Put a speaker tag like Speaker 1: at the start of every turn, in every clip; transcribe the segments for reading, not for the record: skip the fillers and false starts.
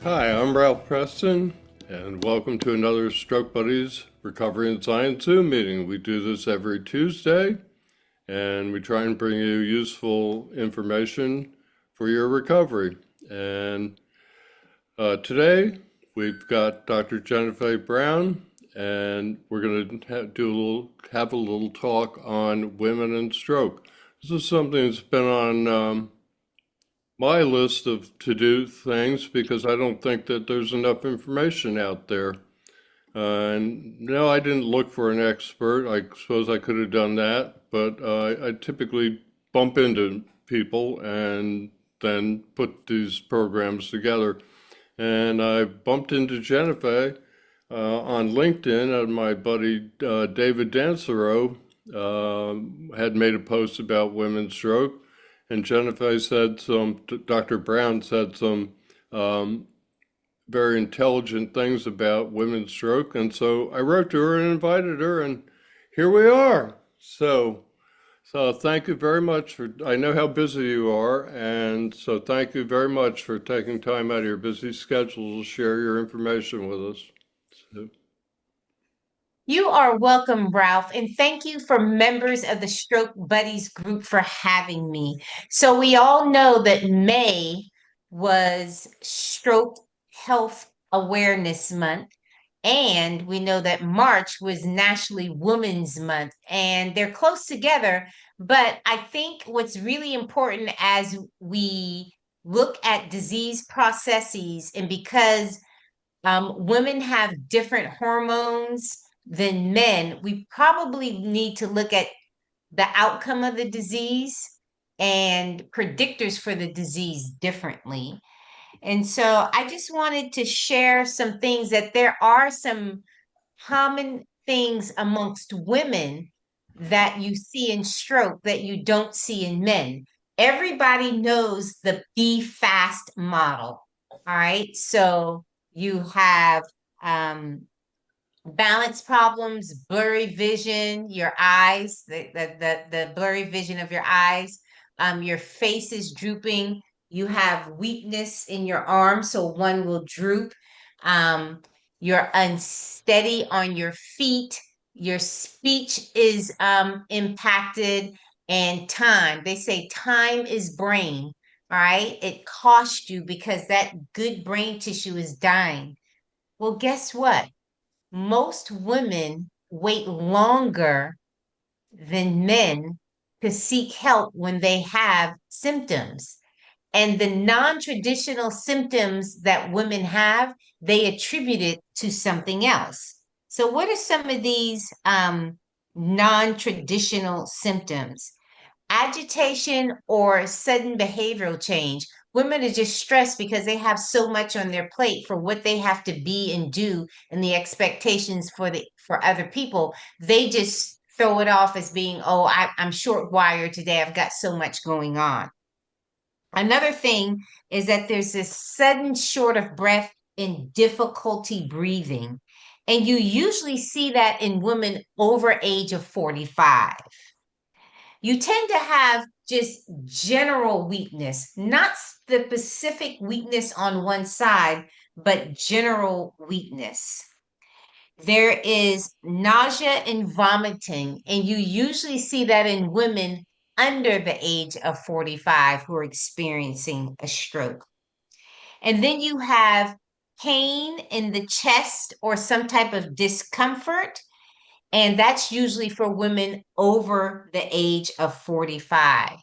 Speaker 1: Hi, I'm Ralph Preston, and welcome to another Stroke Buddies Recovery and Science Zoom meeting. We do this every Tuesday, and we try and bring you useful information for your recovery. And today, we've got Dr. Jennifaye Brown, and we're going to have a little talk on women and stroke. This is something that's been on my list of to-do things because I don't think that there's enough information out there. And no, I didn't look for an expert. I suppose I could have done that, but I typically bump into people and then put these programs together. And I bumped into Jennifaye on LinkedIn, and my buddy David Dansereau had made a post about women's stroke. And Jennifaye said Dr. Brown said some very intelligent things about women's stroke. And so I wrote to her and invited her, and here we are. So thank you very much I know how busy you are, and so thank you very much for taking time out of your busy schedule to share your information with us. So,
Speaker 2: You are welcome, Ralph, and thank you for members of the Stroke Buddies group for having me. So we all know that May was Stroke Health Awareness Month, and we know that March was Nationally Women's Month, and they're close together. But I think what's really important as we look at disease processes, and because women have different hormones than men, we probably need to look at the outcome of the disease and predictors for the disease differently. And so I just wanted to share some things that there are some common things amongst women that you see in stroke that you don't see in men. Everybody knows the be fast model. All right. So you have um, balance problems, blurry vision, your eyes, the blurry vision of your eyes, your face is drooping, you have weakness in your arm, so one will droop. You're unsteady on your feet, your speech is impacted, and time. They say time is brain. All right. It costs you because that good brain tissue is dying. Well, guess what? Most women wait longer than men to seek help when they have symptoms. And the non-traditional symptoms that women have, they attribute it to something else. So, what are some of these non-traditional symptoms? Agitation or sudden behavioral change. Women are just stressed because they have so much on their plate for what they have to be and do and the expectations for other people. They just throw it off as being, oh, I'm short wired today. I've got so much going on. Another thing is that there's this sudden short of breath and difficulty breathing. And you usually see that in women over age of 45. You tend to have just general weakness, not the specific weakness on one side, but general weakness. There is nausea and vomiting, and you usually see that in women under the age of 45 who are experiencing a stroke. And then you have pain in the chest or some type of discomfort, and that's usually for women over the age of 45.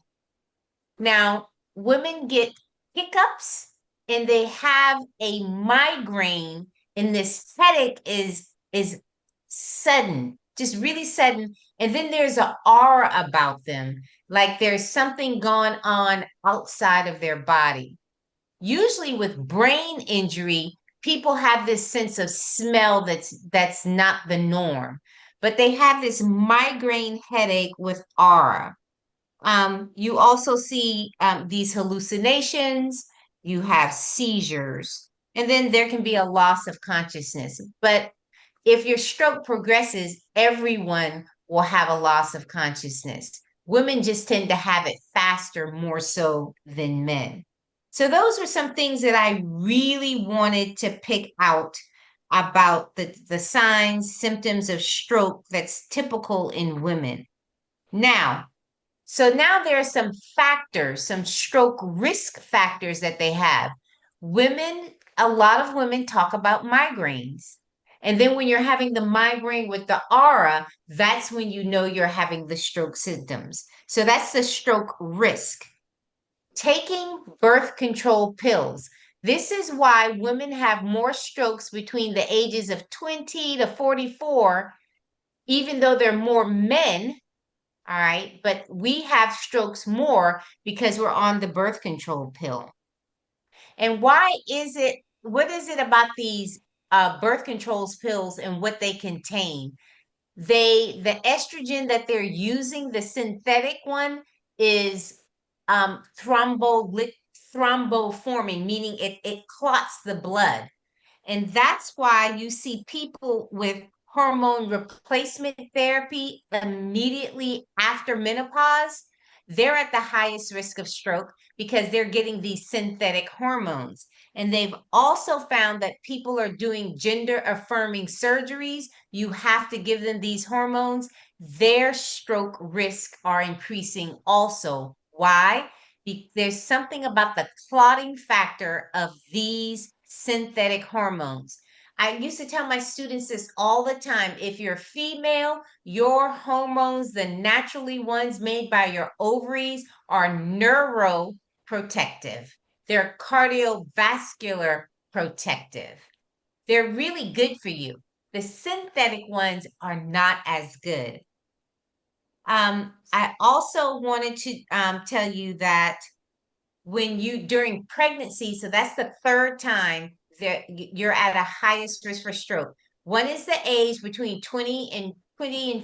Speaker 2: Now, women get hiccups and they have a migraine, and this headache is sudden, just really sudden. And then there's an aura about them, like there's something going on outside of their body. Usually with brain injury, people have this sense of smell that's not the norm, but they have this migraine headache with aura. You also see these hallucinations, you have seizures, and then there can be a loss of consciousness. But if your stroke progresses, everyone will have a loss of consciousness. Women just tend to have it faster, more so than men. So those were some things that I really wanted to pick out about the signs, symptoms of stroke that's typical in women. Now, so now there are some factors, some stroke risk factors that they have. Women, a lot of women talk about migraines. And then when you're having the migraine with the aura, that's when you know you're having the stroke symptoms. So that's the stroke risk. Taking birth control pills. This is why women have more strokes between the ages of 20 to 44, even though there are more men, all right, but we have strokes more because we're on the birth control pill. And why is it, what is it about these birth control pills and what they contain? The estrogen that they're using, the synthetic one, is thromboforming, meaning it clots the blood. And that's why you see people with hormone replacement therapy immediately after menopause, they're at the highest risk of stroke because they're getting these synthetic hormones. And they've also found that people are doing gender affirming surgeries. You have to give them these hormones. Their stroke risk are increasing also. Why? There's something about the clotting factor of these synthetic hormones. I used to tell my students this all the time. If you're female, your hormones, the naturally ones made by your ovaries, are neuroprotective. They're cardiovascular protective. They're really good for you. The synthetic ones are not as good. I also wanted to tell you that when you during pregnancy, so that's the third time that you're at a highest risk for stroke. One is the age between 20 and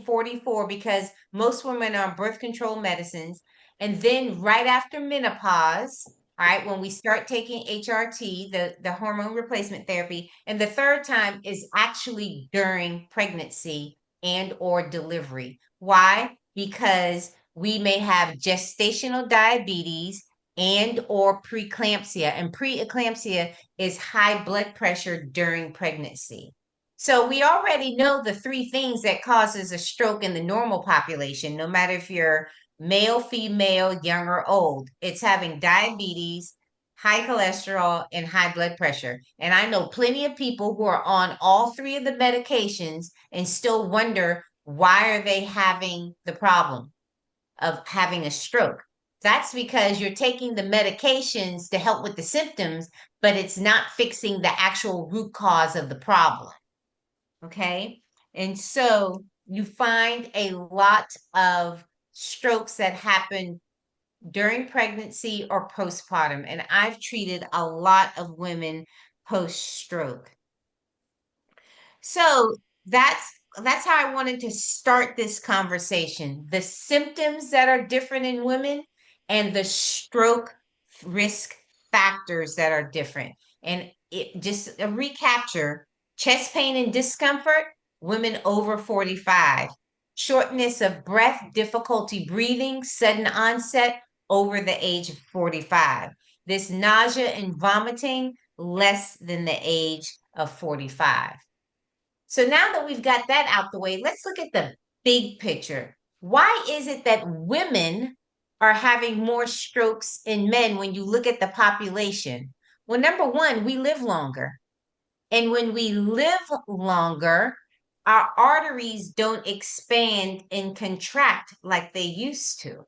Speaker 2: 44 because most women are on birth control medicines. And then right after menopause, all right, when we start taking HRT, the hormone replacement therapy, and the third time is actually during pregnancy and or delivery. Why? Because we may have gestational diabetes and or preeclampsia, and preeclampsia is high blood pressure during pregnancy. So we already know the three things that causes a stroke in the normal population, no matter if you're male, female, young or old. It's having diabetes, high cholesterol, and high blood pressure. And I know plenty of people who are on all three of the medications and still wonder why are they having the problem of having a stroke. That's because you're taking the medications to help with the symptoms, but it's not fixing the actual root cause of the problem. Okay. And so you find a lot of strokes that happen during pregnancy or postpartum. And I've treated a lot of women post stroke. So that's how I wanted to start this conversation. The symptoms that are different in women and the stroke risk factors that are different. And it just a recapture: chest pain and discomfort, women over 45. Shortness of breath, difficulty breathing, sudden onset, over the age of 45. This nausea and vomiting, less than the age of 45. So now that we've got that out the way, let's look at the big picture. Why is it that women are having more strokes in men when you look at the population? Well, number one, we live longer. And when we live longer, our arteries don't expand and contract like they used to.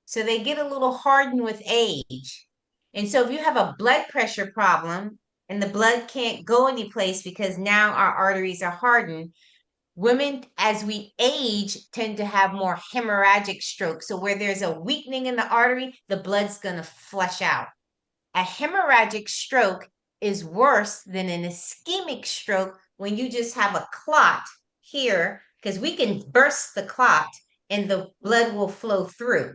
Speaker 2: So they get a little hardened with age. And so if you have a blood pressure problem and the blood can't go anyplace because now our arteries are hardened, women, as we age, tend to have more hemorrhagic stroke. So where there's a weakening in the artery, the blood's going to flush out. A hemorrhagic stroke is worse than an ischemic stroke when you just have a clot here, because we can burst the clot and the blood will flow through.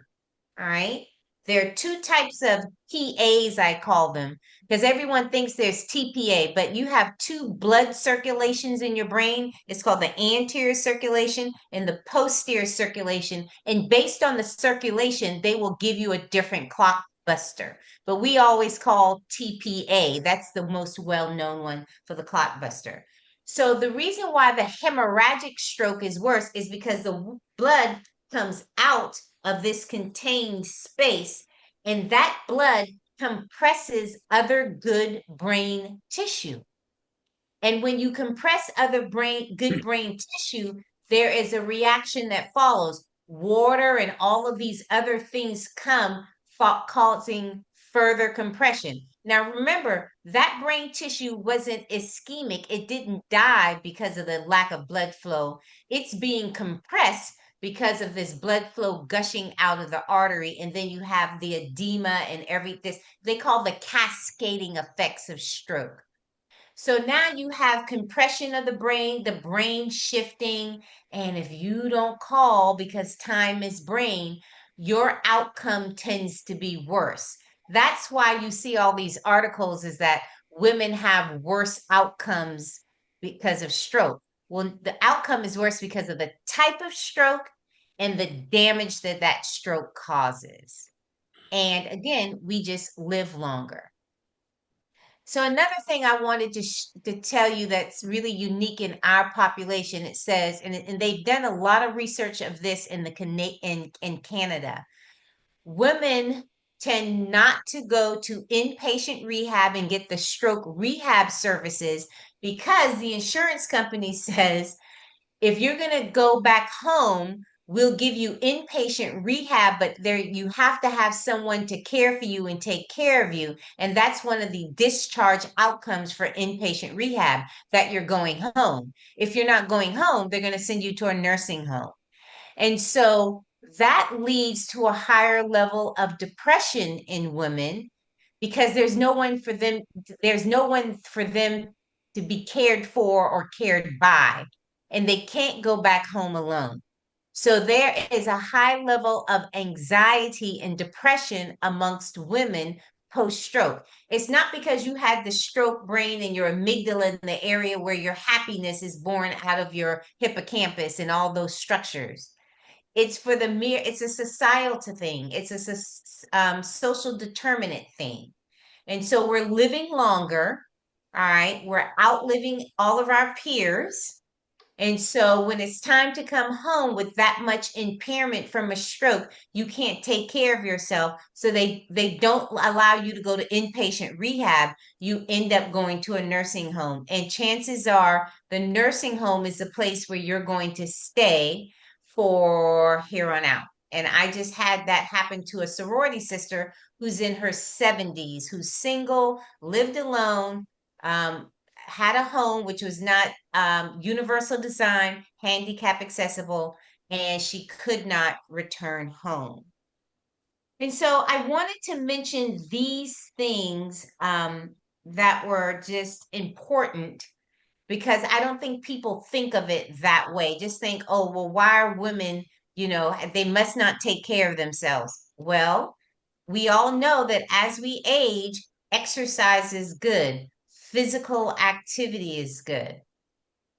Speaker 2: All right. There are two types of PAs, I call them, because everyone thinks there's TPA, but you have two blood circulations in your brain. It's called the anterior circulation and the posterior circulation. And based on the circulation, they will give you a different clock buster, but we always call TPA. That's the most well-known one for the clot buster. So the reason why the hemorrhagic stroke is worse is because the blood comes out of this contained space, and that blood compresses other good brain tissue. And when you compress other good brain tissue, there is a reaction that follows. Water and all of these other things come, causing further compression. Now, remember, that brain tissue wasn't ischemic. It didn't die because of the lack of blood flow. It's being compressed because of this blood flow gushing out of the artery. And then you have the edema and this, they call the cascading effects of stroke. So now you have compression of the brain shifting. And if you don't call because time is brain, your outcome tends to be worse. That's why you see all these articles is that women have worse outcomes because of stroke. Well, the outcome is worse because of the type of stroke and the damage that that stroke causes. And again, we just live longer. So another thing I wanted to tell you that's really unique in our population, it says, and they've done a lot of research of this in in Canada. Women tend not to go to inpatient rehab and get the stroke rehab services because the insurance company says if you're going to go back home, we'll give you inpatient rehab, but there you have to have someone to care for you and take care of you. And that's one of the discharge outcomes for inpatient rehab, that you're going home. If you're not going home, they're going to send you to a nursing home. And so that leads to a higher level of depression in women because there's no one for them to be cared for or cared by, and they can't go back home alone. So there is a high level of anxiety and depression amongst women post-stroke. It's not because you had the stroke brain and your amygdala in the area where your happiness is born out of your hippocampus and all those structures. It's for it's a societal thing. It's a social determinant thing. And so we're living longer. All right. We're outliving all of our peers. And so when it's time to come home with that much impairment from a stroke, you can't take care of yourself. So they don't allow you to go to inpatient rehab. You end up going to a nursing home. And chances are the nursing home is the place where you're going to stay for here on out. And I just had that happen to a sorority sister who's in her 70s, who's single, lived alone, had a home which was not universal design, handicap accessible, and she could not return home. And so I wanted to mention these things that were just important because I don't think people think of it that way. Just think, oh, well, why are women, they must not take care of themselves. Well, we all know that as we age, exercise is good, physical activity is good.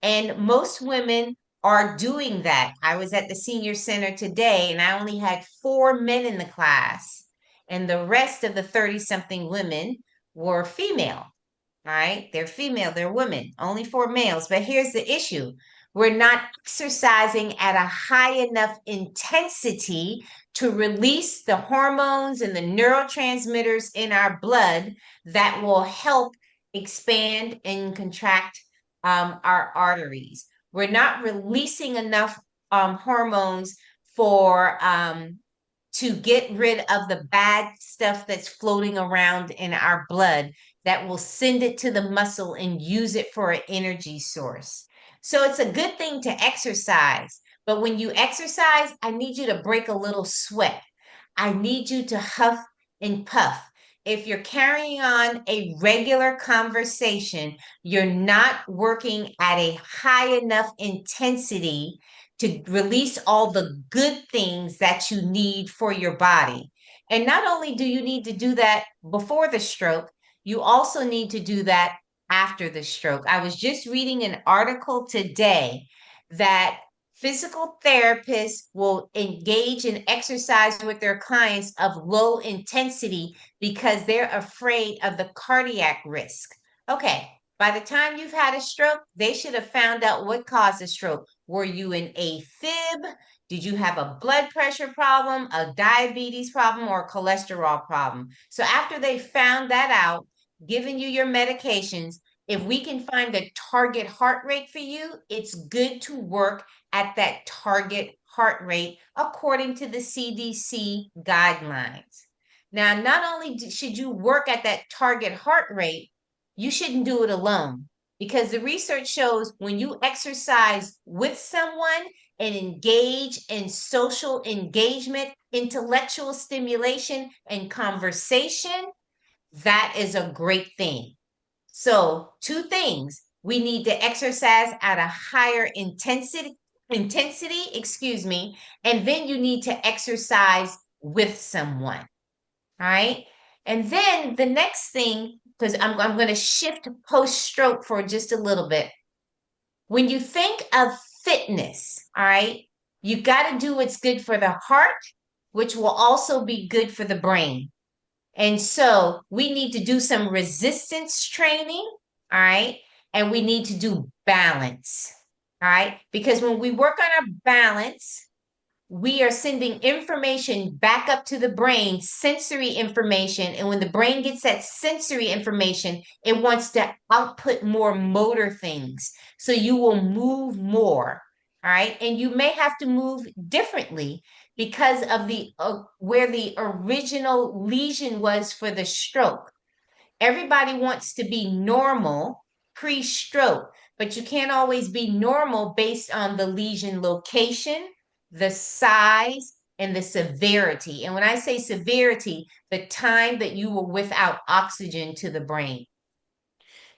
Speaker 2: And most women are doing that. I was at the senior center today and I only had 4 men in the class, and the rest of the 30 something women were female. All right, they're female, they're women, only 4 males. But here's the issue: we're not exercising at a high enough intensity to release the hormones and the neurotransmitters in our blood that will help expand and contract our arteries. We're not releasing enough hormones for to get rid of the bad stuff that's floating around in our blood that will send it to the muscle and use it for an energy source. So it's a good thing to exercise. But when you exercise, I need you to break a little sweat. I need you to huff and puff. If you're carrying on a regular conversation, you're not working at a high enough intensity to release all the good things that you need for your body. And not only do you need to do that before the stroke, you also need to do that after the stroke. I was just reading an article today that Physical therapists will engage in exercise with their clients of low intensity because they're afraid of the cardiac risk. Okay, by the time you've had a stroke, they should have found out what caused the stroke. Were you in AFib? Did you have a blood pressure problem, a diabetes problem, or a cholesterol problem? So after they found that out, giving you your medications, if we can find a target heart rate for you, it's good to work at that target heart rate according to the CDC guidelines. Now, not only should you work at that target heart rate, you shouldn't do it alone because the research shows when you exercise with someone and engage in social engagement, intellectual stimulation, and conversation, that is a great thing. So, two things. We need to exercise at a higher intensity, excuse me, and then you need to exercise with someone. All right? And then the next thing, because I'm going to shift post-stroke for just a little bit. When you think of fitness, all right, you got to do what's good for the heart, which will also be good for the brain. And so we need to do some resistance training, all right? And we need to do balance, all right? Because when we work on our balance, we are sending information back up to the brain, sensory information. And when the brain gets that sensory information, it wants to output more motor things. So you will move more, all right? And you may have to move differently because of the where the original lesion was for the stroke. Everybody wants to be normal pre-stroke, but you can't always be normal based on the lesion location, the size, and the severity. And when I say severity, the time that you were without oxygen to the brain.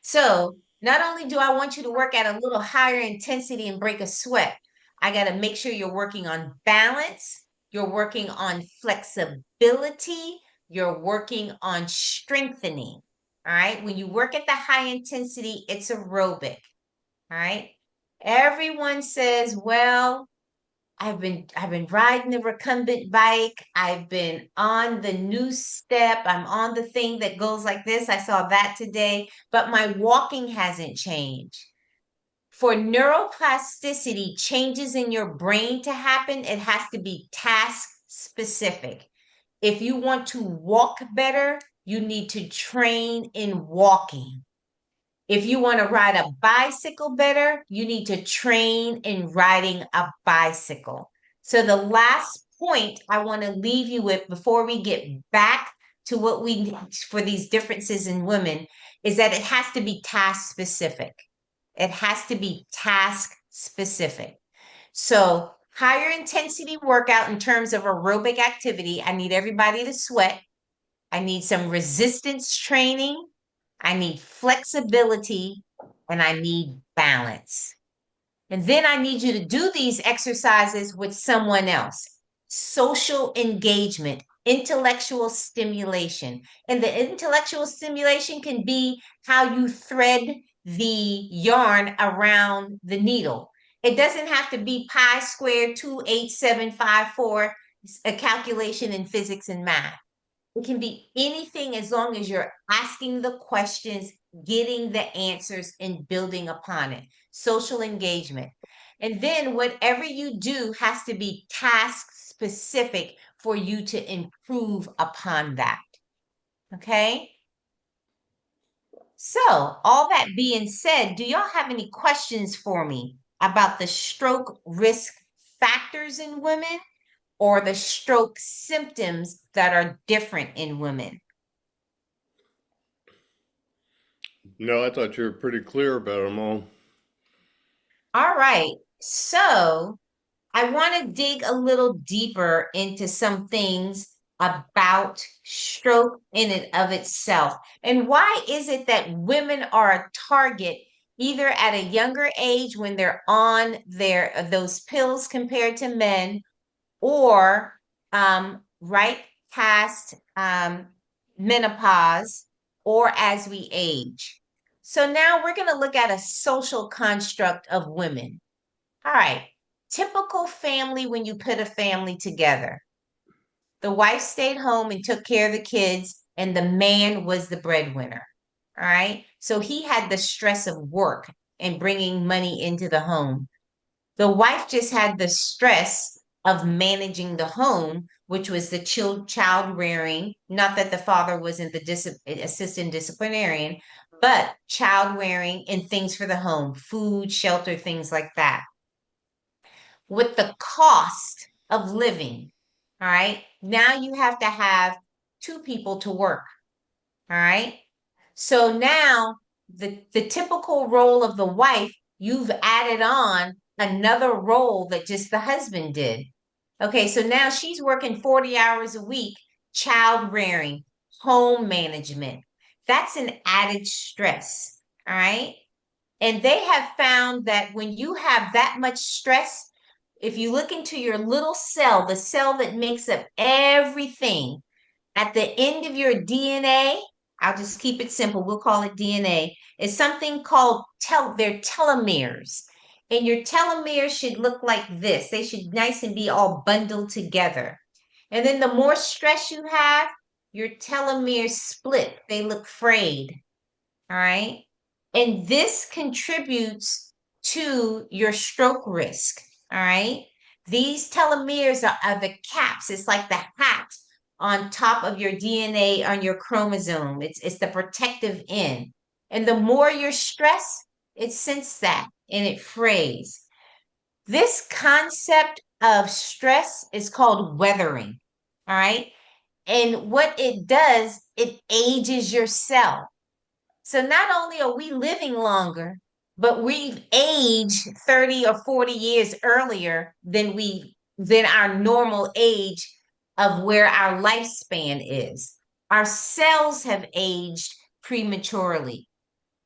Speaker 2: So not only do I want you to work at a little higher intensity and break a sweat, I got to make sure you're working on balance, you're working on flexibility, you're working on strengthening. All right. When you work at the high intensity, it's aerobic. All right. Everyone says, well, I've been riding the recumbent bike. I've been on the new step. I'm on the thing that goes like this. I saw that today, but my walking hasn't changed. For neuroplasticity changes in your brain to happen, it has to be task specific. If you want to walk better, you need to train in walking. If you want to ride a bicycle better, you need to train in riding a bicycle. So the last point I want to leave you with before we get back to what we need for these differences in women is that it has to be task specific. It has to be task specific. So higher intensity workout in terms of aerobic activity, I need everybody to sweat. I need some resistance training. I need flexibility and I need balance. And then I need you to do these exercises with someone else. Social engagement, intellectual stimulation. And the intellectual stimulation can be how you thread the yarn around the needle. It doesn't have to be pi squared 28754, a calculation in physics and math. It can be anything as long as you're asking the questions, getting the answers, and building upon it. Social engagement. And then whatever you do has to be task specific for you to improve upon that. Okay? So, all that being said, do y'all have any questions for me about the stroke risk factors in women or the stroke symptoms that are different in women?
Speaker 1: No, I thought you were pretty clear about them all.
Speaker 2: All right. So I want to dig a little deeper into some things about stroke in and of itself. And why is it that women are a target either at a younger age when they're on those pills compared to men, or right past menopause, or as we age? So now we're going to look at a social construct of women. All right. typical family when you put a family together. The wife stayed home and took care of the kids, and the man was the breadwinner. All right. So he had the stress of work and bringing money into the home. The wife just had the stress of managing the home, which was the child rearing. Not that the father wasn't the assistant disciplinarian, but child rearing and things for the home, food, shelter, things like that. With the cost of living, all right, now you have to have two people to work, all right? So now the typical role of the wife, you've added on another role that just the husband did. Okay, so now she's working 40 hours a week, child rearing, home management. That's an added stress, all right? And they have found that when you have that much stress, if you look into your little cell, the cell that makes up everything, at the end of your DNA, I'll just keep it simple. We'll call it DNA. It's something called their telomeres. And your telomeres should look like this. They should nice and be all bundled together. And then the more stress you have, your telomeres split. They look frayed. All right. And this contributes to your stroke risk. All right. These telomeres are the caps. It's like the hat on top of your DNA on your chromosome. It's the protective end. And the more you're stressed, it senses that and it frays. This concept of stress is called weathering. All right. And what it does, it ages your cell. So not only are we living longer, but we've aged 30 or 40 years earlier than our normal age of where our lifespan is. Our cells have aged prematurely.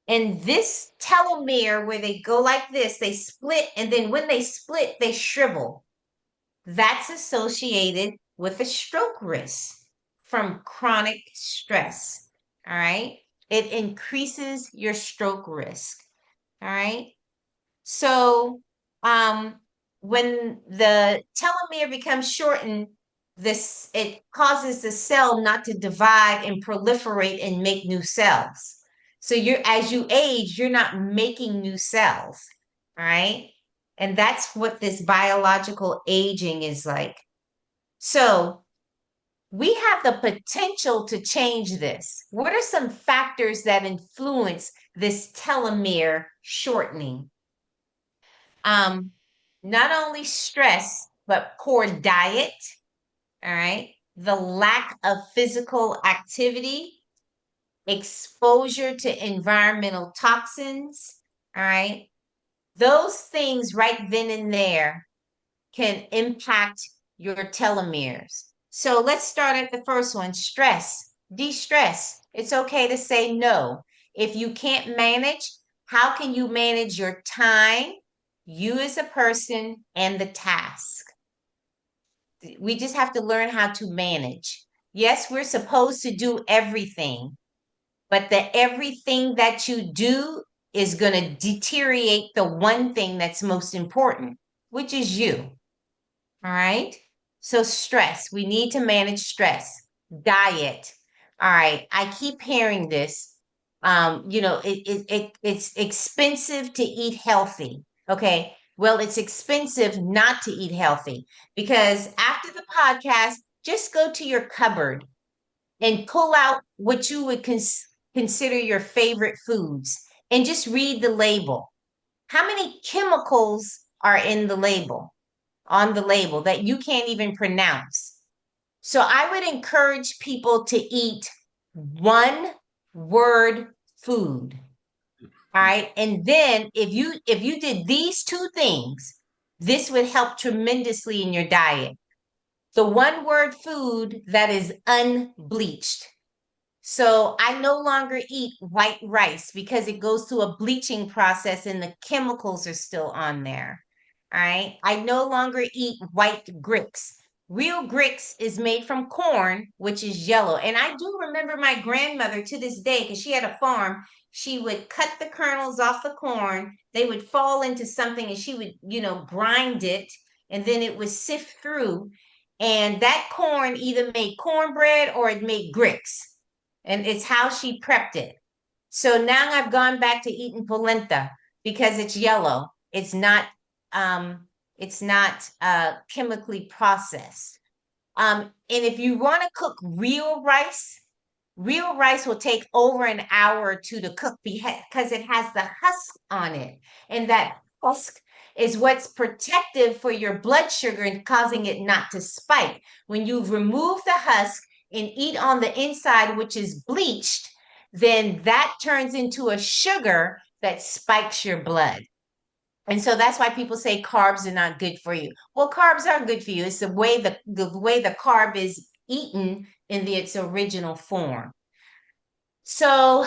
Speaker 2: And this telomere, where they go like this, they split, and then when they split, they shrivel. That's associated with a stroke risk from chronic stress. All right. It increases your stroke risk. All right. So when the telomere becomes shortened, it causes the cell not to divide and proliferate and make new cells. So as you age, you're not making new cells. All right. And that's what this biological aging is like. So we have the potential to change this. What are some factors that influence this telomere shortening? Not only stress, but poor diet, all right? The lack of physical activity, exposure to environmental toxins, all right? Those things right then and there can impact your telomeres. So let's start at the first one, stress, de-stress. It's okay to say no. If you can't manage, how can you manage your time, you as a person, and the task? We just have to learn how to manage. Yes, we're supposed to do everything, but the everything that you do is going to deteriorate the one thing that's most important, which is you. All right. So stress, we need to manage stress. Diet. All right. I keep hearing this. It's expensive to eat healthy. Okay. Well, it's expensive not to eat healthy because after the podcast, just go to your cupboard and pull out what you would consider your favorite foods and just read the label. How many chemicals are in the label? On the label that you can't even pronounce. So I would encourage people to eat one word food. All right. And then if you did these two things, this would help tremendously in your diet. The one word food that is unbleached. So I no longer eat white rice because it goes through a bleaching process and the chemicals are still on there. All right. I no longer eat white grits Real Grits is made from corn, which is yellow. And I do remember my grandmother to this day, because she had a farm, she would cut the kernels off the corn. They would fall into something and she would, grind it, and then it would sift through. And that corn either made cornbread or it made grits. And it's how she prepped it. So now I've gone back to eating polenta because it's yellow. Um, it's not chemically processed. And if you want to cook real rice will take over an hour or two to cook because it has the husk on it. And that husk is what's protective for your blood sugar and causing it not to spike. When you remove the husk and eat on the inside, which is bleached, then that turns into a sugar that spikes your blood. And so that's why people say carbs are not good for you. Well, carbs are good for you. It's the way the carb is eaten in its original form. So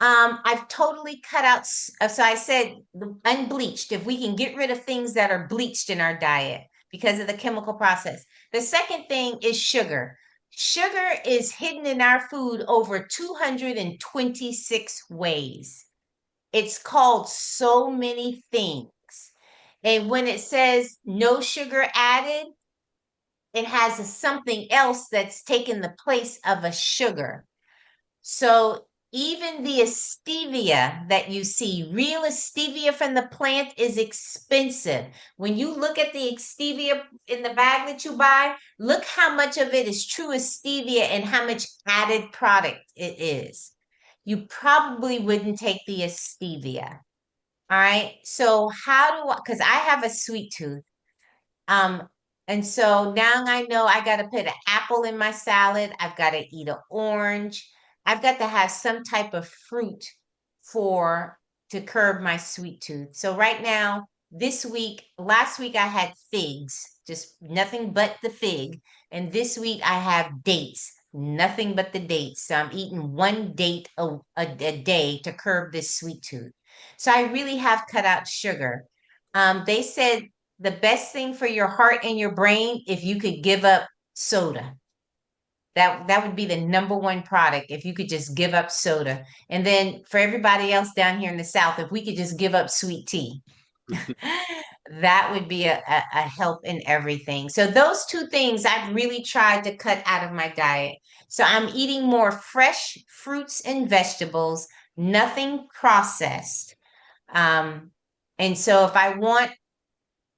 Speaker 2: I've totally cut out. So I said unbleached. If we can get rid of things that are bleached in our diet because of the chemical process. The second thing is sugar. Sugar is hidden in our food over 226 ways. It's called so many things. And when it says no sugar added, it has something else that's taken the place of a sugar. So even the stevia that you see, real stevia from the plant, is expensive. When you look at the stevia in the bag that you buy, look how much of it is true stevia and how much added product it is. You probably wouldn't take the stevia. All right. So because I have a sweet tooth. Um, and so now I know I got to put an apple in my salad. I've got to eat an orange. I've got to have some type of fruit to curb my sweet tooth. So right now, last week I had figs, just nothing but the fig. And this week I have dates, nothing but the dates. So I'm eating one date a day to curb this sweet tooth. So I really have cut out sugar. They said the best thing for your heart and your brain, if you could give up soda. That would be the number one product if you could just give up soda. And then for everybody else down here in the South, if we could just give up sweet tea, that would be a help in everything. So those two things I've really tried to cut out of my diet. So I'm eating more fresh fruits and vegetables, nothing processed. And so if I want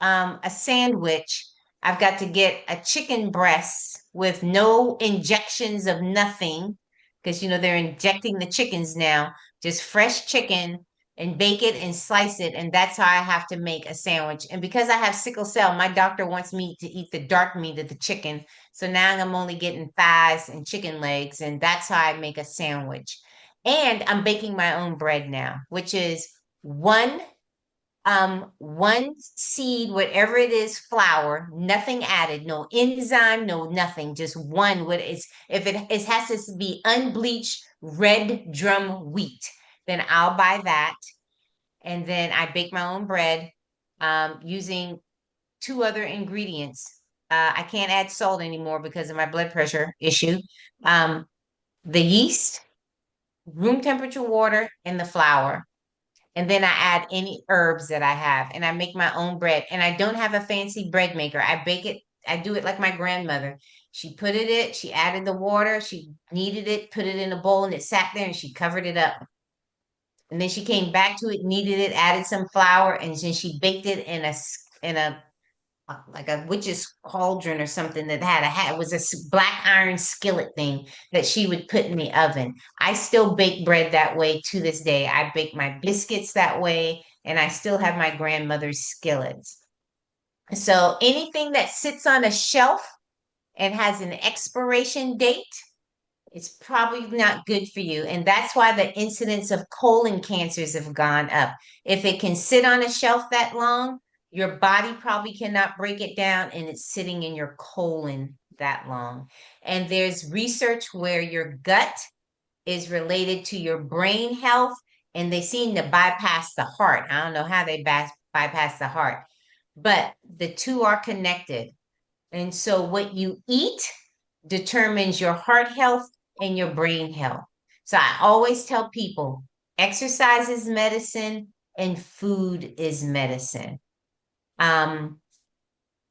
Speaker 2: a sandwich, I've got to get a chicken breast with no injections of nothing, because they're injecting the chickens now, just fresh chicken, and bake it and slice it. And that's how I have to make a sandwich. And because I have sickle cell, my doctor wants me to eat the dark meat of the chicken. So now I'm only getting thighs and chicken legs, and that's how I make a sandwich. And I'm baking my own bread now, which is one seed, whatever it is, flour, nothing added, no enzyme, no nothing, just one. If it has to be unbleached red drum wheat, then I'll buy that. And then I bake my own bread using two other ingredients. I can't add salt anymore because of my blood pressure issue. The yeast, room temperature water, and the flour. And then I add any herbs that I have, and I make my own bread. And I don't have a fancy bread maker. I bake it. I do it like my grandmother. She added the water, she kneaded it, put it in a bowl, and it sat there, and she covered it up. And then she came back to it, kneaded it, added some flour, and then she baked it in a like a witch's cauldron or something that it was a black iron skillet thing that she would put in the oven. I still bake bread that way to this day. I bake my biscuits that way, and I still have my grandmother's skillets. So anything that sits on a shelf and has an expiration date, it's probably not good for you. And that's why the incidence of colon cancers have gone up. If it can sit on a shelf that long, your body probably cannot break it down, and it's sitting in your colon that long. And there's research where your gut is related to your brain health, and they seem to bypass the heart. I don't know how they bypass the heart, but the two are connected. And so what you eat determines your heart health and your brain health. So I always tell people exercise is medicine and food is medicine. Um,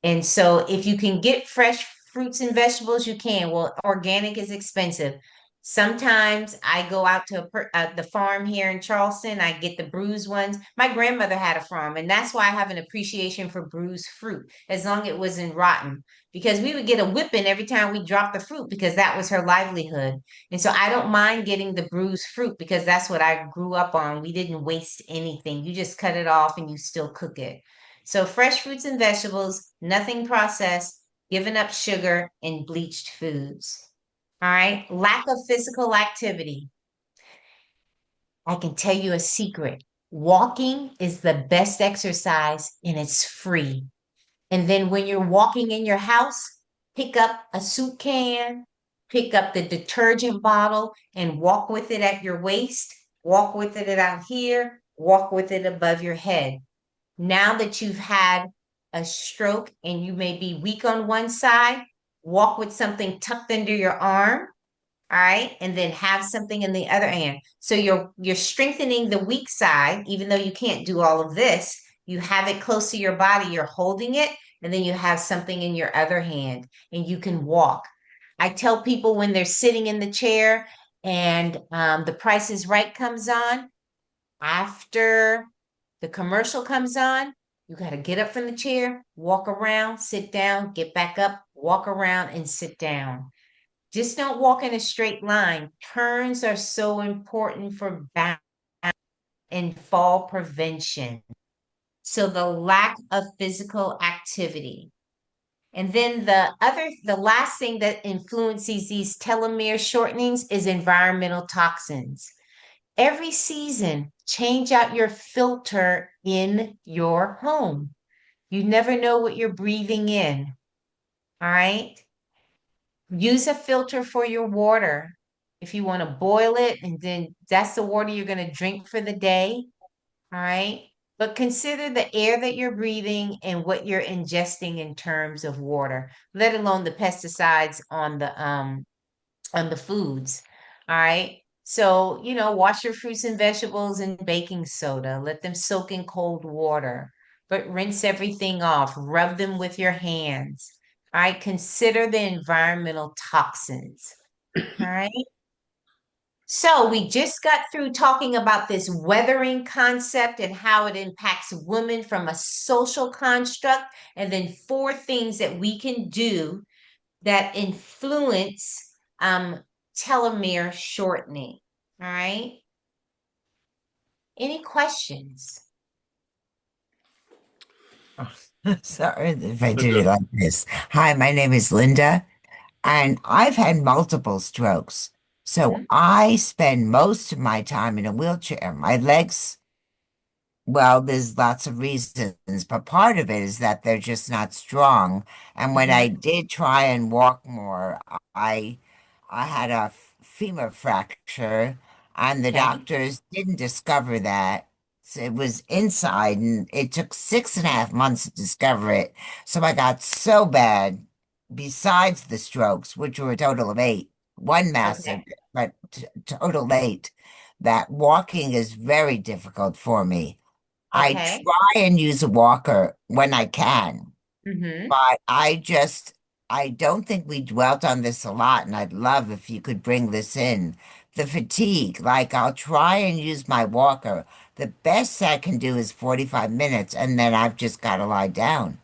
Speaker 2: and so if you can get fresh fruits and vegetables, you can. Well, organic is expensive. Sometimes I go out to the farm here in Charleston. I get the bruised ones. My grandmother had a farm, and that's why I have an appreciation for bruised fruit, as long as it wasn't rotten. Because we would get a whipping every time we dropped the fruit because that was her livelihood. And so I don't mind getting the bruised fruit because that's what I grew up on. We didn't waste anything. You just cut it off and you still cook it. So fresh fruits and vegetables, nothing processed, giving up sugar and bleached foods. All right. Lack of physical activity. I can tell you a secret. Walking is the best exercise and it's free. And then when you're walking in your house, pick up a soup can, pick up the detergent bottle and walk with it at your waist, walk with it out here, walk with it above your head. Now that you've had a stroke and you may be weak on one side, walk with something tucked under your arm, all right, and then have something in the other hand. So you're strengthening the weak side, even though you can't do all of this. You have it close to your body, you're holding it, and then you have something in your other hand, and you can walk. I tell people when they're sitting in the chair and The Price is Right comes on, after the commercial comes on, you got to get up from the chair, walk around, sit down, get back up, walk around, and sit down. Just don't walk in a straight line. Turns are so important for balance and fall prevention. So the lack of physical activity. And then the last thing that influences these telomere shortenings is environmental toxins. Every season, change out your filter in your home. You never know what you're breathing in. All right. Use a filter for your water. If you want to boil it, and then that's the water you're going to drink for the day. All right. But consider the air that you're breathing and what you're ingesting in terms of water, let alone the pesticides on the foods. All right. So, wash your fruits and vegetables in baking soda. Let them soak in cold water, but rinse everything off. Rub them with your hands. All right. Consider the environmental toxins. All right. So, we just got through talking about this weathering concept and how it impacts women from a social construct, and then four things that we can do that influence telomere shortening. All right. Any questions?
Speaker 3: Oh, sorry if I
Speaker 1: So
Speaker 3: did it
Speaker 1: good.
Speaker 3: like this. Hi, my name is Linda, and I've had multiple strokes. So
Speaker 2: Mhm.
Speaker 3: I spend most of my time in a wheelchair. My legs, well, there's lots of reasons, but part of it is that they're just not strong. And when I
Speaker 2: Mhm.
Speaker 3: did try and walk more, I I had a femur fracture, and the
Speaker 2: Okay.
Speaker 3: doctors didn't discover that. So it was inside, and it took 6.5 months to discover it. So I got so bad, besides the strokes, which were a total of eight, one massive,
Speaker 2: Okay.
Speaker 3: but total eight, that walking is very difficult for me. I
Speaker 2: Okay.
Speaker 3: try and use a walker when I can,
Speaker 2: Mm-hmm.
Speaker 3: but I don't think we dwelt on this a lot, and I'd love if you could bring this in. The fatigue, like I'll try and use my walker. The best I can do is 45 minutes, and then I've just got to lie down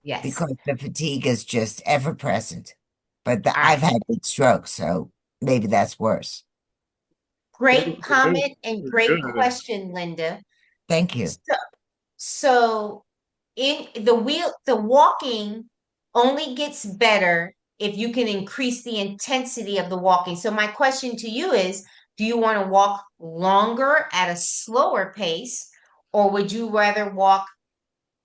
Speaker 2: Yes.
Speaker 3: because the fatigue is just ever present. But
Speaker 2: All
Speaker 3: I've
Speaker 2: right.
Speaker 3: had 8 strokes, so maybe that's worse.
Speaker 2: Great
Speaker 1: Very
Speaker 2: comment and great
Speaker 1: good.
Speaker 2: question, Linda.
Speaker 3: Thank you.
Speaker 2: So in the walking only gets better if you can increase the intensity of the walking. So my question to you is, do you want to walk longer at a slower pace, or would you rather walk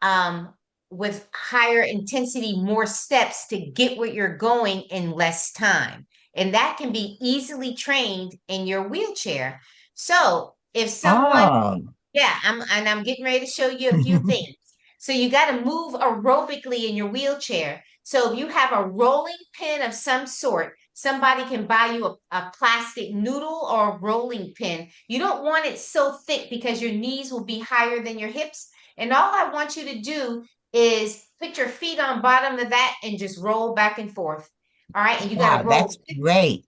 Speaker 2: um with higher intensity, more steps to get where you're going in less time? And that can be easily trained in your wheelchair. So if someone
Speaker 3: Oh.
Speaker 2: yeah, I'm getting ready to show you a few things. So you got to move aerobically in your wheelchair. So if you have a rolling pin of some sort, somebody can buy you a plastic noodle or a rolling pin. You don't want it so thick because your knees will be higher than your hips. And all I want you to do is put your feet on bottom of that and just roll back and forth. All right. And you got
Speaker 3: Wow,
Speaker 2: to roll.
Speaker 3: that's great.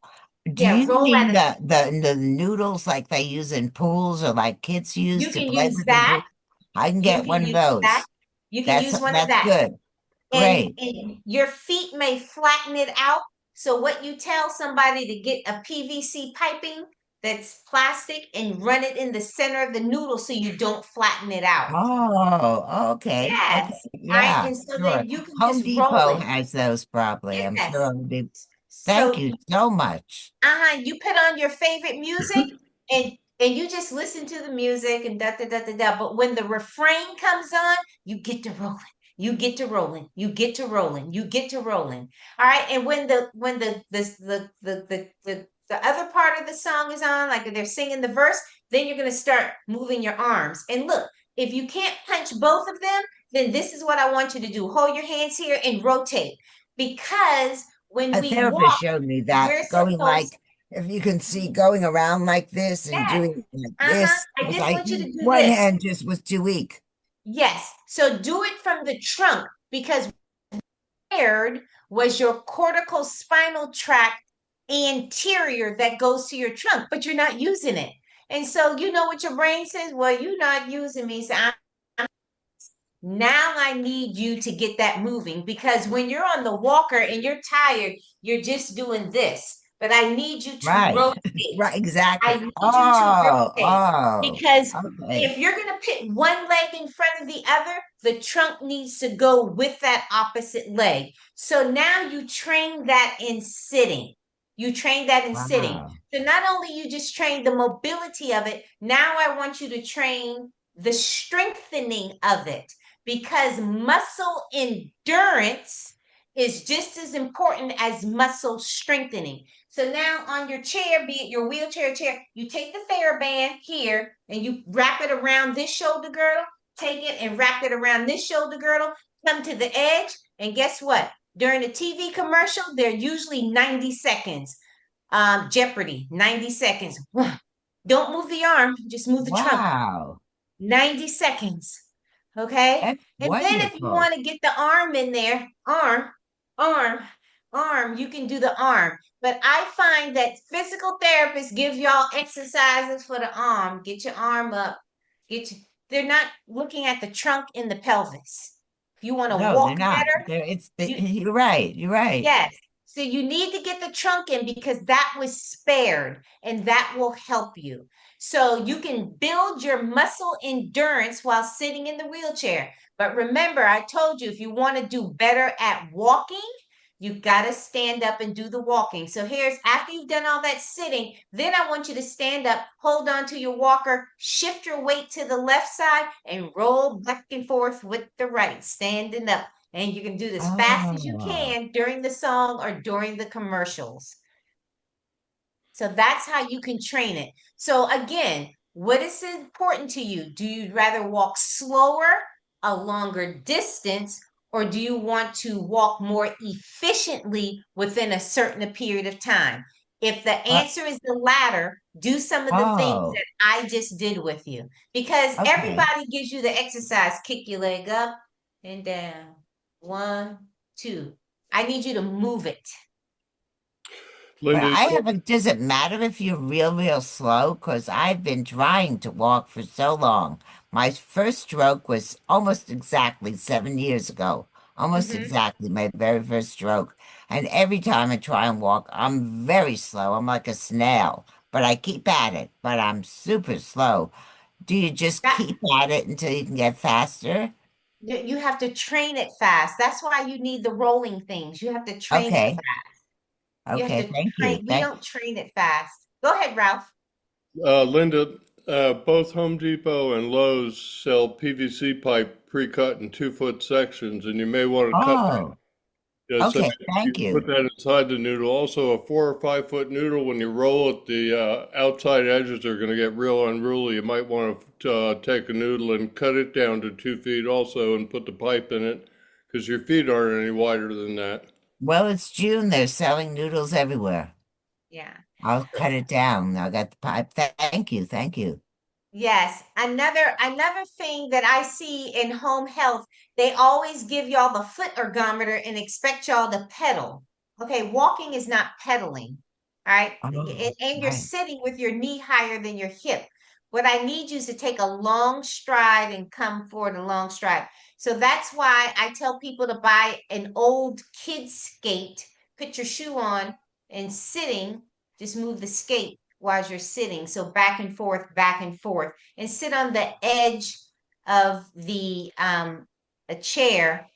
Speaker 3: Do
Speaker 2: Yeah,
Speaker 3: you
Speaker 2: roll
Speaker 3: mean
Speaker 2: at a,
Speaker 3: the noodles like they use in pools or like kids use
Speaker 2: you
Speaker 3: to
Speaker 2: can
Speaker 3: play
Speaker 2: use
Speaker 3: with the
Speaker 2: that.
Speaker 3: pool? I can
Speaker 2: You
Speaker 3: get
Speaker 2: can
Speaker 3: one of
Speaker 2: use that.
Speaker 3: those.
Speaker 2: You can use one of
Speaker 3: That's
Speaker 2: that.
Speaker 3: good.
Speaker 2: And,
Speaker 3: Great.
Speaker 2: and your feet may flatten it out. So what you tell somebody to get a PVC piping that's plastic and run it in the center of the noodle so you don't flatten it out.
Speaker 3: Oh, okay. Okay.
Speaker 2: Yes. All right.
Speaker 3: Yeah,
Speaker 2: And so
Speaker 3: sure.
Speaker 2: then you can
Speaker 3: Home
Speaker 2: just roll
Speaker 3: Depot
Speaker 2: it.
Speaker 3: has those probably. I'm sure
Speaker 2: Yes.
Speaker 3: Home Depot. Thank
Speaker 2: So
Speaker 3: you so much.
Speaker 2: you put on your favorite music and you just listen to the music and da da da da da. But when the refrain comes on, you get to rolling. You get to rolling. You get to rolling. You get to rolling. All right. And when the other part of the song is on, like they're singing the verse, then you're gonna start moving your arms. And look, if you can't punch both of them, then this is what I want you to do. Hold your hands here and rotate. Because when
Speaker 3: A
Speaker 2: we
Speaker 3: therapist
Speaker 2: walk,
Speaker 3: showed me that
Speaker 2: we're
Speaker 3: going
Speaker 2: supposed,
Speaker 3: like, if you can see going around like this and
Speaker 2: yes.
Speaker 3: doing like this,
Speaker 2: I
Speaker 3: was
Speaker 2: just
Speaker 3: like
Speaker 2: want you to do
Speaker 3: one
Speaker 2: this.
Speaker 3: hand just was too weak.
Speaker 2: Yes. So do it from the trunk because paired was your cortical spinal tract anterior that goes to your trunk, but you're not using it. And so you know what your brain says? Well, you're not using me. So now I need you to get that moving because when you're on the walker and you're tired, you're just doing this. But I need you to
Speaker 3: Right.
Speaker 2: rotate.
Speaker 3: Right,
Speaker 2: I
Speaker 3: exactly.
Speaker 2: need you to
Speaker 3: Oh,
Speaker 2: rotate
Speaker 3: oh,
Speaker 2: because
Speaker 3: okay.
Speaker 2: if you're going to put one leg in front of the other, the trunk needs to go with that opposite leg. So now you train that in sitting. You train that in sitting.
Speaker 3: Wow.
Speaker 2: So not only you just train the mobility of it, now I want you to train the strengthening of it because muscle endurance is just as important as muscle strengthening. So now on your chair, be it your wheelchair chair, you take the TheraBand here and you wrap it around this shoulder girdle, take it and wrap it around this shoulder girdle, come to the edge, and guess what? During a TV commercial, they're usually 90 seconds. Jeopardy, 90 seconds. Don't move the arm, just move the trunk.
Speaker 3: Wow.
Speaker 2: 90 seconds. Okay.
Speaker 3: That's
Speaker 2: And then if you
Speaker 3: wonderful.
Speaker 2: want to get the arm in there, arm, you can do the arm. But I find that physical therapists give y'all exercises for the arm. Get your arm up. They're not looking at the trunk and the pelvis. If you want to
Speaker 3: No, they're
Speaker 2: walk
Speaker 3: not.
Speaker 2: better, you
Speaker 3: You're right. You're right.
Speaker 2: yes. So you need to get the trunk in because that was spared and that will help you. So you can build your muscle endurance while sitting in the wheelchair. But remember, I told you if you want to do better at walking, you got to stand up and do the walking. So here's after you've done all that sitting, then I want you to stand up, hold on to your walker, shift your weight to the left side, and roll back and forth with the right, standing up. And you can do this fast as you
Speaker 3: Oh,
Speaker 2: can during the song or during the commercials. So that's how you can train it. So again, what is important to you? Do you rather walk slower, a longer distance, or do you want to walk more efficiently within a certain period of time? If the
Speaker 3: uh,
Speaker 2: answer is the latter, do some of the things
Speaker 3: oh,
Speaker 2: that I just did with you because
Speaker 3: okay.
Speaker 2: everybody gives you the exercise. Kick your leg up and down. One, two. I need you to move it.
Speaker 3: But
Speaker 1: Linda,
Speaker 3: I haven't, does it matter if you're real slow? Because I've been trying to walk for so long. My first stroke was almost exactly 7 years ago. Almost
Speaker 2: Mhm.
Speaker 3: exactly my very first stroke. And every time I try and walk, I'm very slow. I'm like a snail, but I keep at it, but I'm super slow. Do you just
Speaker 2: That
Speaker 3: keep at it until you can get faster?
Speaker 2: you have to train it fast. That's why you need the rolling things. You have to train it
Speaker 3: Okay.
Speaker 2: fast. You have
Speaker 3: Okay.
Speaker 2: to
Speaker 3: Thank you.
Speaker 2: train. We don't train it fast. Go ahead, Ralph.
Speaker 1: Linda, both Home Depot and Lowe's sell PVC pipe pre-cut in 2-foot sections, and you may want to cut back
Speaker 3: Oh.
Speaker 1: Yeah, so
Speaker 3: Okay, thank
Speaker 1: you put
Speaker 3: you.
Speaker 1: that inside the noodle. Also, a 4 or 5 foot noodle, when you roll it, the outside edges are going to get real unruly. You might want to take a noodle and cut it down to 2 feet also and put the pipe in it because your feet aren't any wider than that.
Speaker 3: Well, it's June. They're selling noodles everywhere.
Speaker 2: Yeah.
Speaker 3: I'll cut it down. I got the pipe. Thank you. Thank you.
Speaker 2: Yes, another thing that I see in home health, they always give y'all the foot ergometer and expect y'all to pedal. Okay, walking is not pedaling. All right.
Speaker 3: Oh,
Speaker 2: And you're
Speaker 3: right.
Speaker 2: sitting with your knee higher than your hip. What I need you is to take a long stride and come forward a long stride. So that's why I tell people to buy an old kid skate, put your shoe on and sitting, just move the skate while you're sitting. So back and forth, and sit on the edge of the a chair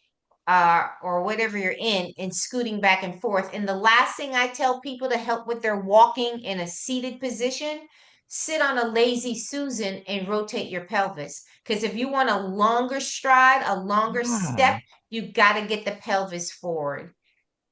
Speaker 2: or whatever you're in and scooting back and forth. And the last thing I tell people to help with their walking in a seated position, sit on a lazy Susan and rotate your pelvis. Because if you want a longer stride, a longer step,
Speaker 3: Ah.
Speaker 2: you got to get the pelvis forward.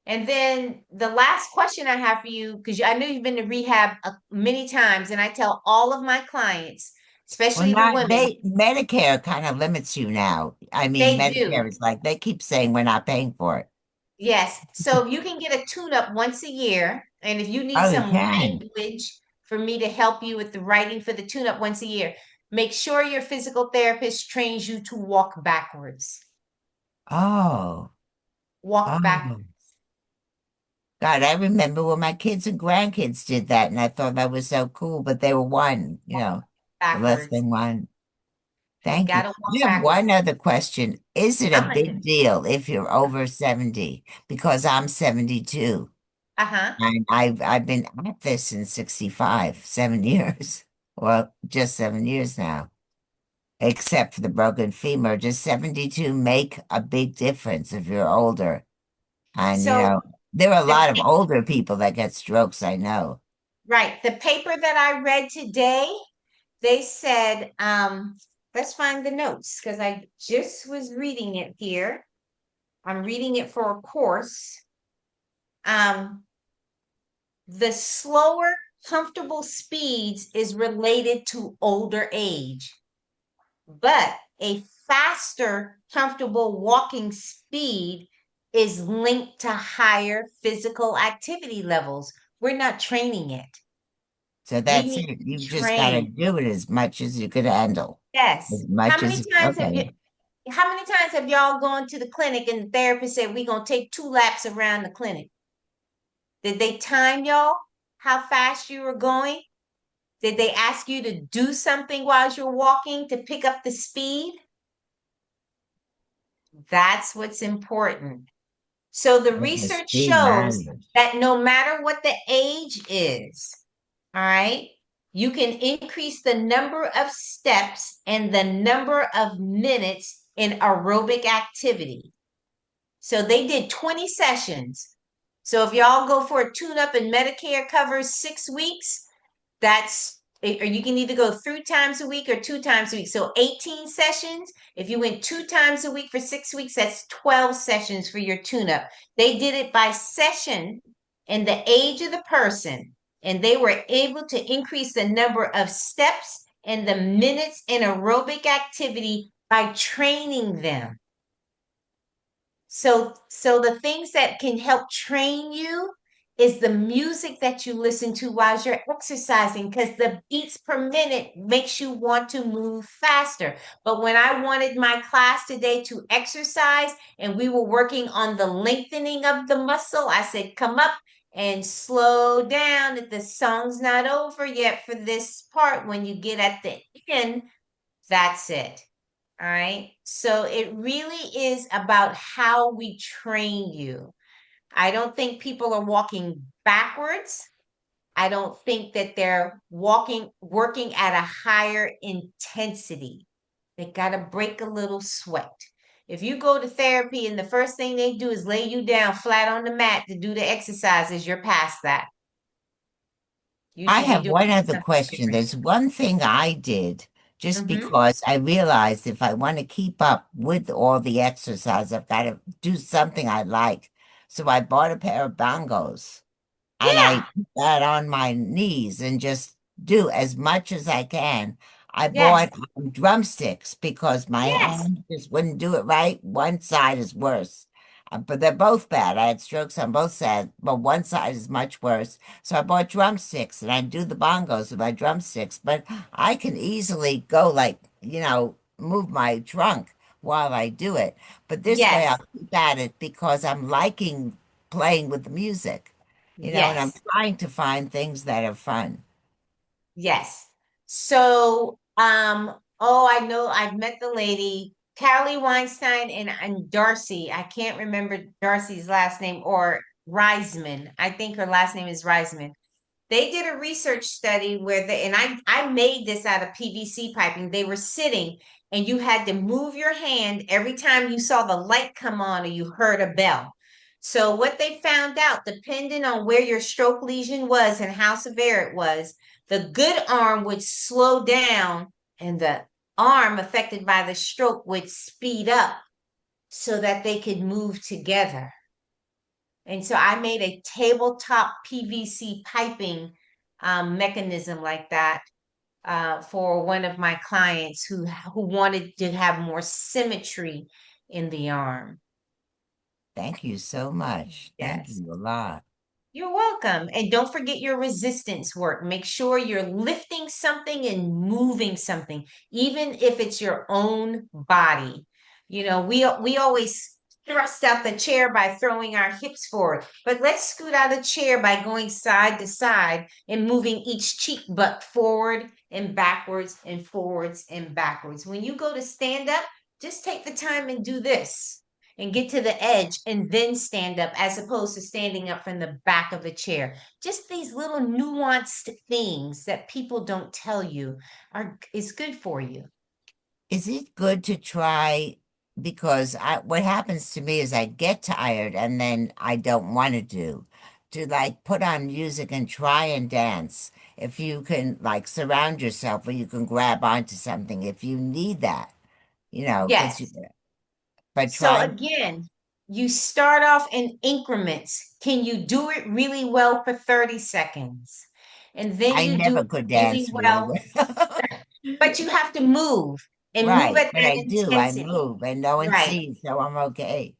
Speaker 2: And then the last question I have for you, because I know you've been to rehab many times, and I tell all of my clients,
Speaker 3: Well,
Speaker 2: especially the
Speaker 3: not
Speaker 2: women,
Speaker 3: they Medicare kind of limits you now. I mean,
Speaker 2: they do.
Speaker 3: Medicare is like they keep saying we're not paying for it.
Speaker 2: Yes. So if you can get a tune-up once a year, and if you need
Speaker 3: Oh, you
Speaker 2: some
Speaker 3: can.
Speaker 2: language for me to help you with the writing for the tune-up once a year, make sure your physical therapist trains you to walk backwards.
Speaker 3: Oh,
Speaker 2: Walk backwards.
Speaker 3: oh. God, I remember when my kids and grandkids did that, and I thought that was so cool, but they were one, less
Speaker 2: Backwards.
Speaker 3: than one.
Speaker 2: You
Speaker 3: Thank you.
Speaker 2: gotta walk
Speaker 3: I have
Speaker 2: backwards.
Speaker 3: one other question. Is it a
Speaker 2: I'm
Speaker 3: big
Speaker 2: listening.
Speaker 3: deal if you're over 70? Because I'm 72
Speaker 2: Uh-huh.
Speaker 3: and I've been at this since 65, 7 years. Well, just 7 years now, except for the broken femur. Does 72 make a big difference if you're older? And
Speaker 2: So
Speaker 3: there are a
Speaker 2: the
Speaker 3: lot of older people that get strokes, I know.
Speaker 2: right, the paper that I read today, they said, let's find the notes because I just was reading it here. I'm reading it for a course. Um, the slower, comfortable speeds is related to older age, but a faster, comfortable walking speed is linked to higher physical activity levels. We're not training it.
Speaker 3: So
Speaker 2: We
Speaker 3: that's
Speaker 2: need
Speaker 3: it.
Speaker 2: to
Speaker 3: You've just got to
Speaker 2: train.
Speaker 3: do it as much as you could handle.
Speaker 2: Yes.
Speaker 3: As much as, okay.
Speaker 2: How many times have y'all gone to the clinic and the therapist said we're gonna take 2 laps around the clinic? Did they time y'all how fast you were going? Did they ask you to do something while you're walking to pick up the speed? That's what's important. So the
Speaker 3: Well, the
Speaker 2: research
Speaker 3: speed
Speaker 2: shows
Speaker 3: matters.
Speaker 2: that no matter what the age is, all right, you can increase the number of steps and the number of minutes in aerobic activity. So they did 20 sessions. So if y'all go for a tune-up and Medicare covers 6 weeks, or you can either go 3 times a week or 2 times a week. So 18 sessions. If you went 2 times a week for 6 weeks, that's 12 sessions for your tune-up. They did it by session and the age of the person, and they were able to increase the number of steps and the minutes in aerobic activity by training them. So the things that can help train you is the music that you listen to while you're exercising, because the beats per minute makes you want to move faster. But when I wanted my class today to exercise and we were working on the lengthening of the muscle, I said, come up and slow down. That the song's not over yet for this part. When you get at the end, that's it. All right. So it really is about how we train you. I don't think people are walking backwards. I don't think that they're working at a higher intensity. They got to break a little sweat. If you go to therapy and the first thing they do is lay you down flat on the mat to do the exercises, you're past that. You
Speaker 3: I
Speaker 2: should be
Speaker 3: have
Speaker 2: doing
Speaker 3: one other
Speaker 2: something
Speaker 3: question.
Speaker 2: different.
Speaker 3: There's one thing I did just
Speaker 2: Mm-hmm.
Speaker 3: because I realized if I want to keep up with all the exercise, I've got to do something I like. So I bought a pair of bongos and
Speaker 2: Yeah,
Speaker 3: I put that on my knees and just do as much as I can. I
Speaker 2: yes,
Speaker 3: bought drumsticks because my
Speaker 2: yes,
Speaker 3: hand just wouldn't do it right. One side is worse. But they're both bad. I had strokes on both sides, but one side is much worse. So I bought drumsticks and I do the bongos with my drumsticks. But I can easily go like, move my trunk while I do it. But this way
Speaker 2: yes,
Speaker 3: I'll keep at it because I'm liking playing with the music, and I'm
Speaker 2: yes.
Speaker 3: trying to find things that are fun.
Speaker 2: Yes. So, oh, I know I've met the lady, Callie Weinstein and Darcy. I can't remember Darcy's last name or Reisman. I think her last name is Reisman. They did a research study where I made this out of PVC piping. They were sitting and you had to move your hand every time you saw the light come on or you heard a bell. So what they found out, depending on where your stroke lesion was and how severe it was, the good arm would slow down and the arm affected by the stroke would speed up so that they could move together. And so I made a tabletop PVC piping mechanism like that for one of my clients who wanted to have more symmetry in the arm.
Speaker 3: Thank you so much. Thank
Speaker 2: Yes.
Speaker 3: you a lot.
Speaker 2: You're welcome. And don't forget your resistance work. Make sure you're lifting something and moving something, even if it's your own body. We always thrust out the chair by throwing our hips forward, but let's scoot out a chair by going side to side and moving each cheek butt forward and backwards and forwards and backwards. When you go to stand up, just take the time and do this and get to the edge and then stand up as opposed to standing up from the back of the chair. Just these little nuanced things that people don't tell you is good for you.
Speaker 3: Is it good to try? Because what happens to me is I get tired and then I don't want to like put on music and try and dance. If you can like surround yourself or you can grab onto something if you need that, because
Speaker 2: Yes.
Speaker 3: but
Speaker 2: So
Speaker 3: try.
Speaker 2: again, you start off in increments. Can you do it really well for 30 seconds? And then
Speaker 3: I
Speaker 2: you do
Speaker 3: never
Speaker 2: it
Speaker 3: could
Speaker 2: really
Speaker 3: dance really
Speaker 2: well,
Speaker 3: well.
Speaker 2: but you have to move and move
Speaker 3: Right,
Speaker 2: at
Speaker 3: but
Speaker 2: that
Speaker 3: I do. I
Speaker 2: intensity.
Speaker 3: move and no one
Speaker 2: Right.
Speaker 3: sees, so I'm okay.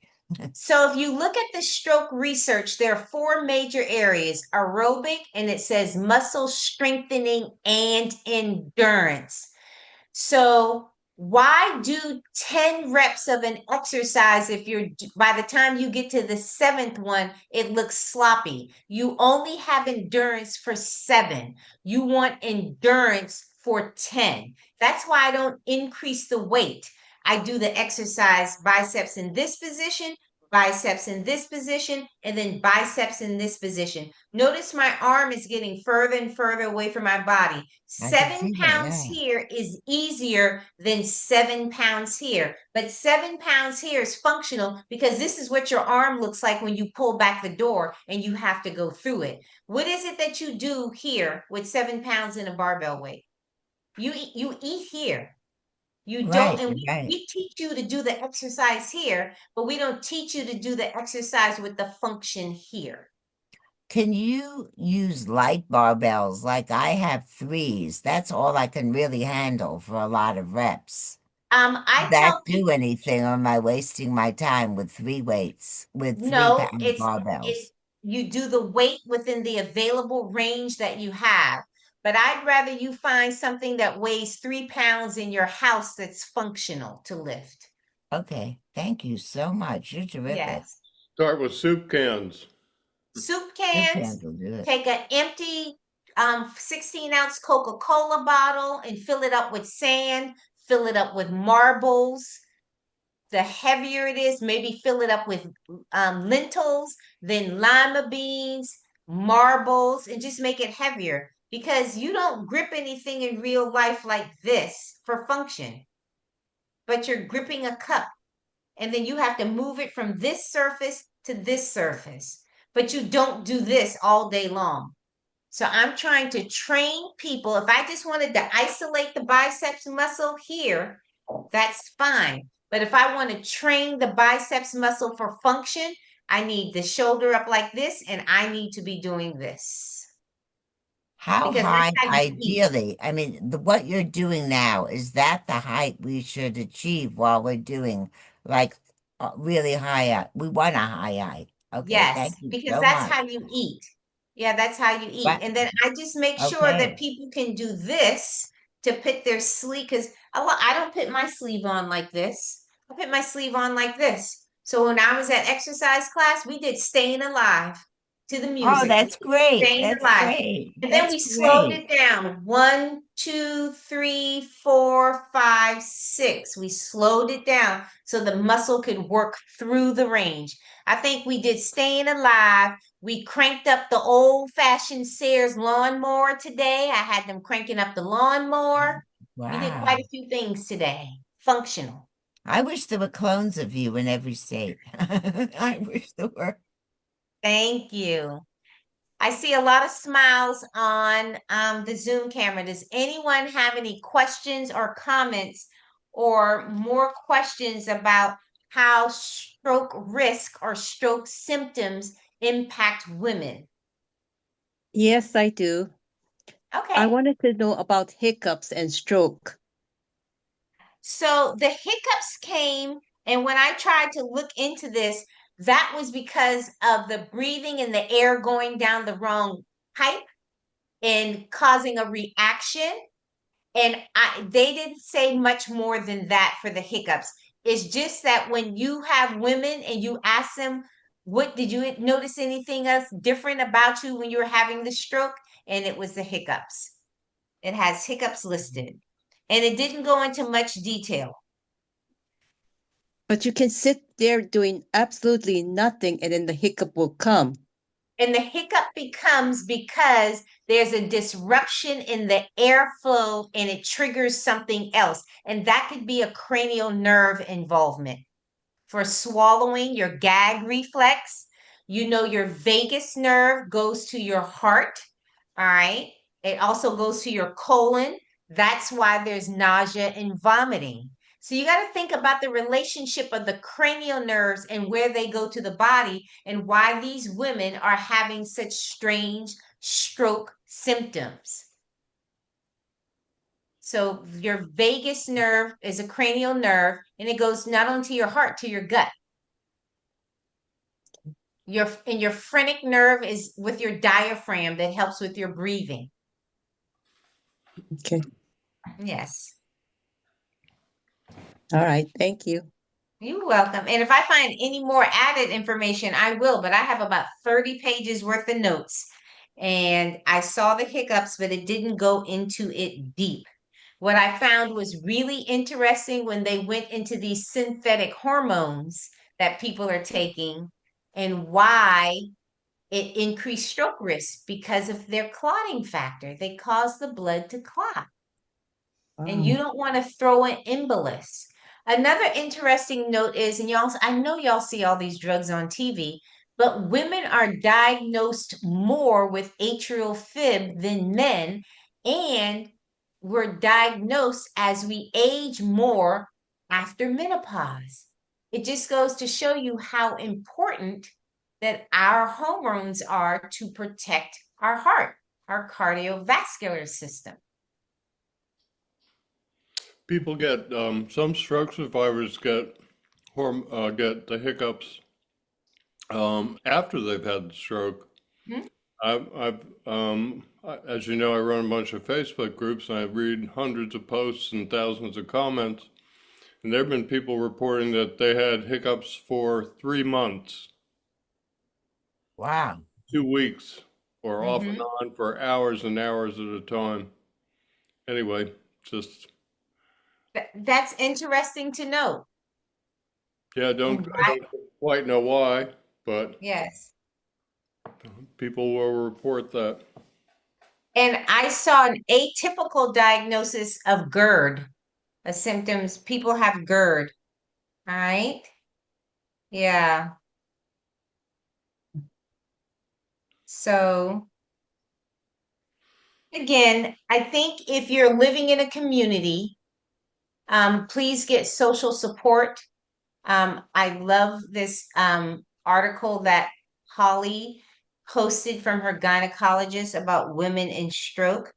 Speaker 2: So if you look at the stroke research, there are four major areas: aerobic, and it says muscle strengthening and endurance. So why do 10 reps of an exercise if by the time you get to the seventh one, it looks sloppy? You only have endurance for 7. You want endurance for 10. That's why I don't increase the weight. I do the exercise biceps in this position, biceps in this position, and then biceps in this position. Notice my arm is getting further and further away from my body.
Speaker 3: I can
Speaker 2: 7
Speaker 3: see that,
Speaker 2: pounds
Speaker 3: yeah.
Speaker 2: here is easier than 7 pounds here. But 7 pounds here is functional because this is what your arm looks like when you pull back the door and you have to go through it. What is it that you do here with 7 pounds in a barbell weight? You eat here. You don't,
Speaker 3: Right,
Speaker 2: and
Speaker 3: right.
Speaker 2: we teach you to do the exercise here, but we don't teach you to do the exercise with the function here.
Speaker 3: Can you use light barbells? Like I have threes. That's all I can really handle for a lot of reps.
Speaker 2: I
Speaker 3: Does that
Speaker 2: tell
Speaker 3: do
Speaker 2: people
Speaker 3: anything, or am I wasting my time with three weights, with three
Speaker 2: no,
Speaker 3: pound
Speaker 2: it
Speaker 3: barbells?
Speaker 2: you do the weight within the available range that you have. But I'd rather you find something that weighs 3 pounds in your house that's functional to lift.
Speaker 3: Okay, thank you so much. You're terrific.
Speaker 2: Yes.
Speaker 1: Start with soup cans.
Speaker 2: Soup
Speaker 3: You
Speaker 2: cans,
Speaker 3: can do it.
Speaker 2: take an empty 16-ounce Coca-Cola bottle and fill it up with sand, fill it up with marbles. The heavier it is, maybe fill it up with lentils, then lima beans, marbles, and just make it heavier because you don't grip anything in real life like this for function, but you're gripping a cup and then you have to move it from this surface to this surface, but you don't do this all day long. So I'm trying to train people. If I just wanted to isolate the biceps muscle here, that's fine. But if I want to train the biceps muscle for function, I need the shoulder up like this, and I need to be doing this.
Speaker 3: How
Speaker 2: Because that's
Speaker 3: high,
Speaker 2: how you eat.
Speaker 3: ideally? I mean, what you're doing now, is that the height we should achieve while we're doing like really high up? We want a high height. Okay,
Speaker 2: Yes,
Speaker 3: thank you
Speaker 2: because
Speaker 3: so
Speaker 2: that's
Speaker 3: much.
Speaker 2: how you eat. Yeah, that's how you eat.
Speaker 3: But
Speaker 2: And then I just make sure that
Speaker 3: okay.
Speaker 2: people can do this to put their sleeve, because I don't put my sleeve on like this. I put my sleeve on like this. So when I was at exercise class, we did Staying Alive to the
Speaker 3: Oh,
Speaker 2: music.
Speaker 3: that's great.
Speaker 2: Staying
Speaker 3: That's
Speaker 2: alive.
Speaker 3: great.
Speaker 2: And then
Speaker 3: That's
Speaker 2: we slowed
Speaker 3: great.
Speaker 2: it down. 1, 2, 3, 4, 5, 6. We slowed it down so the muscle could work through the range. I think we did Staying Alive. We cranked up the old-fashioned Sears lawnmower today. I had them cranking up the lawnmower. We did quite
Speaker 3: Wow.
Speaker 2: a few things today. Functional.
Speaker 3: I wish there were clones of you in every state. I wish there were.
Speaker 2: Thank you. I see a lot of smiles on the Zoom camera. Does anyone have any questions or comments or more questions about how stroke risk or stroke symptoms impact women?
Speaker 4: Yes, I do. I
Speaker 2: Okay.
Speaker 4: wanted to know about hiccups and stroke.
Speaker 2: So the hiccups came, and when I tried to look into this, that was because of the breathing and the air going down the wrong pipe and causing a reaction. And they didn't say much more than that for the hiccups. It's just that when you have women and you ask them, what did you notice anything else different about you when you were having the stroke? And it was the hiccups. It has hiccups listed. And it didn't go into much detail.
Speaker 4: But you can sit there doing absolutely nothing and then the hiccup will come.
Speaker 2: And the hiccup becomes because there's a disruption in the airflow and it triggers something else. And that could be a cranial nerve involvement. For swallowing, your gag reflex, your vagus nerve goes to your heart. All right. It also goes to your colon. That's why there's nausea and vomiting. So you got to think about the relationship of the cranial nerves and where they go to the body and why these women are having such strange stroke symptoms. So your vagus nerve is a cranial nerve and it goes not only to your heart, to your gut. Your phrenic nerve is with your diaphragm that helps with your breathing.
Speaker 4: Okay.
Speaker 2: Yes.
Speaker 4: All right. Thank you.
Speaker 2: You're welcome. And if I find any more added information, I will, but I have about 30 pages worth of notes. And I saw the hiccups, but it didn't go into it deep. What I found was really interesting when they went into these synthetic hormones that people are taking and why it increased stroke risk because of their clotting factor. They cause the blood to clot. And you
Speaker 4: Wow.
Speaker 2: don't want to throw an embolus. Another interesting note is, and y'all, I know y'all see all these drugs on TV, but women are diagnosed more with atrial fib than men, and we're diagnosed as we age more after menopause. It just goes to show you how important that our hormones are to protect our heart, our cardiovascular system.
Speaker 1: People get some stroke survivors get the hiccups after they've had the stroke.
Speaker 2: Hmm?
Speaker 1: As you know, I run a bunch of Facebook groups and I read hundreds of posts and thousands of comments. And there have been people reporting that they had hiccups for 3 months,
Speaker 3: Wow.
Speaker 1: 2 weeks, or off and
Speaker 2: Mm-hmm.
Speaker 1: on for hours and hours at a time. Anyway, just
Speaker 2: That's interesting to know.
Speaker 1: yeah,
Speaker 2: And
Speaker 1: I
Speaker 2: why?
Speaker 1: don't quite know why, but
Speaker 2: Yes.
Speaker 1: people will report that.
Speaker 2: And I saw an atypical diagnosis of GERD, a symptoms. People have GERD. All right. Yeah. So again, I think if you're living in a community, Please get social support. I love this article that Holly posted from her gynecologist about women in stroke.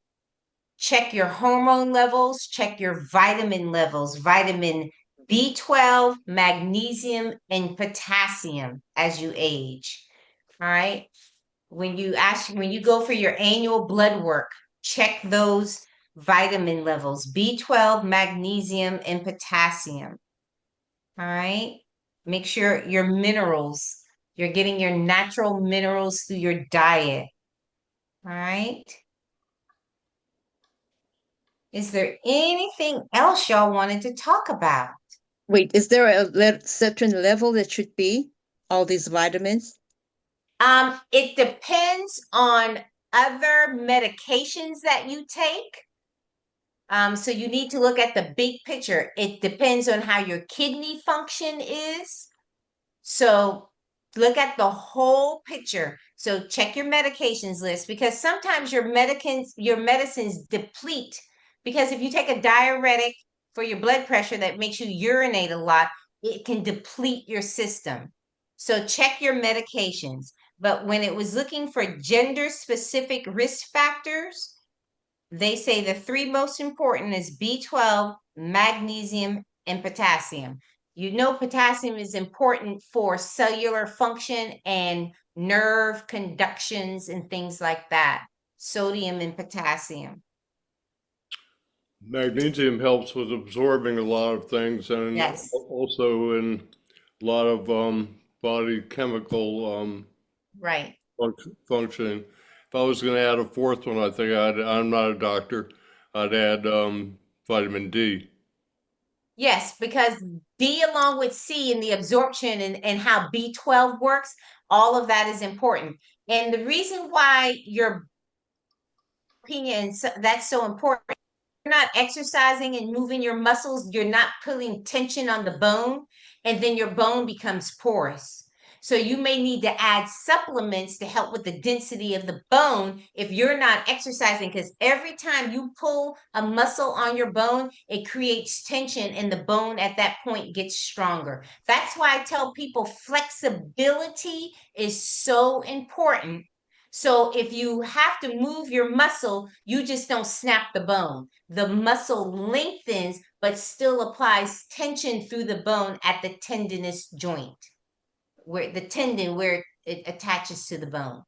Speaker 2: Check your hormone levels, check your vitamin levels, vitamin B12, magnesium, and potassium as you age. All right. When you go for your annual blood work, check those vitamin levels, B12, magnesium, and potassium. All right. Make sure your minerals, you're getting your natural minerals through your diet. All right. Is there anything else y'all wanted to talk about?
Speaker 4: Wait, is there a certain level that should be all these vitamins?
Speaker 2: It depends on other medications that you take. So you need to look at the big picture. It depends on how your kidney function is. So look at the whole picture. So check your medications list, because sometimes your medicines deplete. Because if you take a diuretic for your blood pressure that makes you urinate a lot, it can deplete your system. So check your medications. But when it was looking for gender specific risk factors, they say the three most important is B12, magnesium, and potassium. You know, potassium is important for cellular function and nerve conductions and things like that. Sodium and potassium.
Speaker 1: Magnesium helps with absorbing a lot of things and
Speaker 2: Yes.
Speaker 1: also in a lot of body chemical
Speaker 2: Right.
Speaker 1: functioning. If I was going to add a fourth one, I think I'm not a doctor, I'd add vitamin D.
Speaker 2: Yes, because D along with C in the absorption and how B12 works, all of that is important. And the reason why your opinion that's so important, you're not exercising and moving your muscles, you're not putting tension on the bone, and then your bone becomes porous. So you may need to add supplements to help with the density of the bone if you're not exercising, because every time you pull a muscle on your bone, it creates tension and the bone at that point gets stronger. That's why I tell people flexibility is so important. So if you have to move your muscle, you just don't snap the bone. The muscle lengthens, but still applies tension through the bone at the tendinous joint, where the tendon where it attaches to the bone.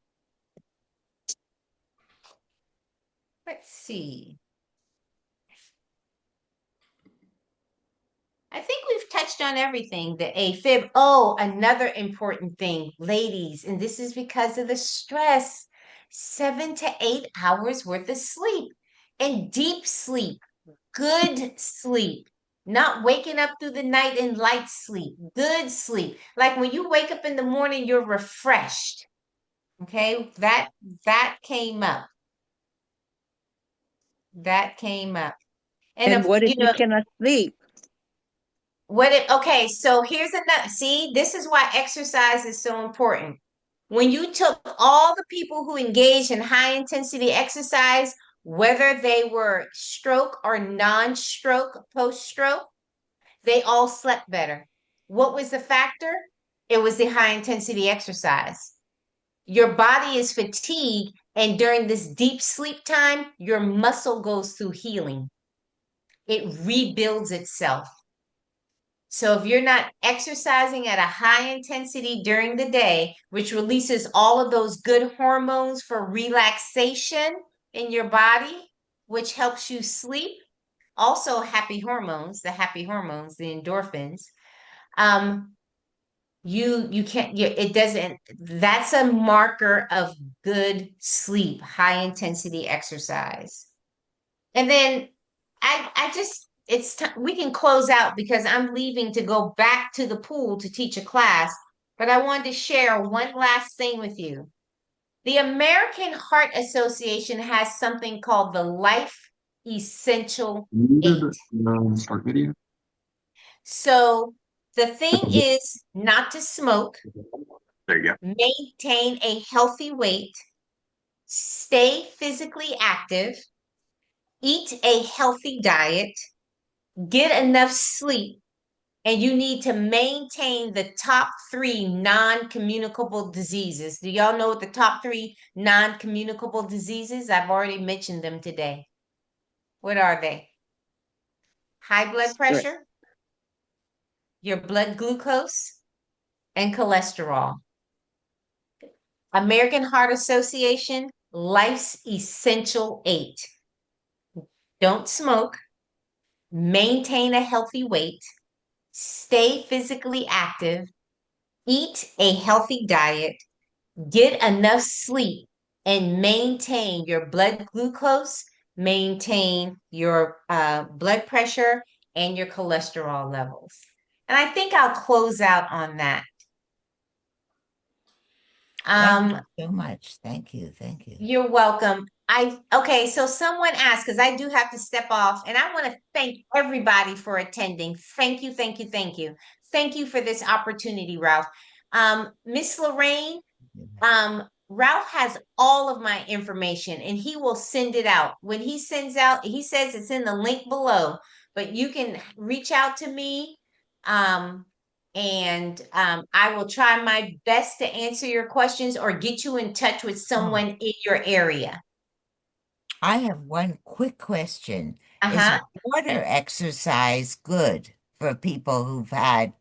Speaker 2: Let's see. I think we've touched on everything. The AFib. Oh, another important thing, ladies, and this is because of the stress. 7 to 8 hours worth of sleep, and deep sleep, good sleep, not waking up through the night in light sleep, good sleep. Like when you wake up in the morning, you're refreshed. Okay, that came up. That came up. And
Speaker 4: And
Speaker 2: if
Speaker 4: what if
Speaker 2: you
Speaker 4: you
Speaker 2: know,
Speaker 4: cannot sleep?
Speaker 2: okay, so here's another, see, this is why exercise is so important. When you took all the people who engaged in high intensity exercise, whether they were stroke or non-stroke, post-stroke, they all slept better. What was the factor? It was the high intensity exercise. Your body is fatigued, and during this deep sleep time, your muscle goes through healing. It rebuilds itself. So if you're not exercising at a high intensity during the day, which releases all of those good hormones for relaxation in your body, which helps you sleep, also happy hormones, the endorphins, you can't, it doesn't, that's a marker of good sleep, high intensity exercise. And then I just, it's time we can close out because I'm leaving to go back to the pool to teach a class, but I wanted to share one last thing with you. The American Heart Association has something called the Life Essential 8.
Speaker 5: Start video.
Speaker 2: So the thing is not to smoke,
Speaker 5: There you go.
Speaker 2: maintain a healthy weight, stay physically active, eat a healthy diet, get enough sleep, and you need to maintain the top 3 non-communicable diseases. Do y'all know what the top 3 non-communicable diseases? I've already mentioned them today. What are they? High blood pressure, your blood glucose, and cholesterol. American Heart Association, Life's Essential 8. Don't smoke, maintain a healthy weight, stay physically active, eat a healthy diet, get enough sleep, and maintain your blood glucose, maintain your blood pressure, and your cholesterol levels. And I think I'll close out on that.
Speaker 3: Thank you so much. Thank you. Thank you.
Speaker 2: You're welcome. Okay, so someone asked, because I do have to step off, and I want to thank everybody for attending. Thank you, thank you, thank you. Thank you for this opportunity, Ralph. Miss Lorraine, Ralph has all of my information and he will send it out. When he sends out, he says it's in the link below, but you can reach out to me. I will try my best to answer your questions or get you in touch with someone in your area.
Speaker 3: I have one quick question. Is water exercise good for people who've had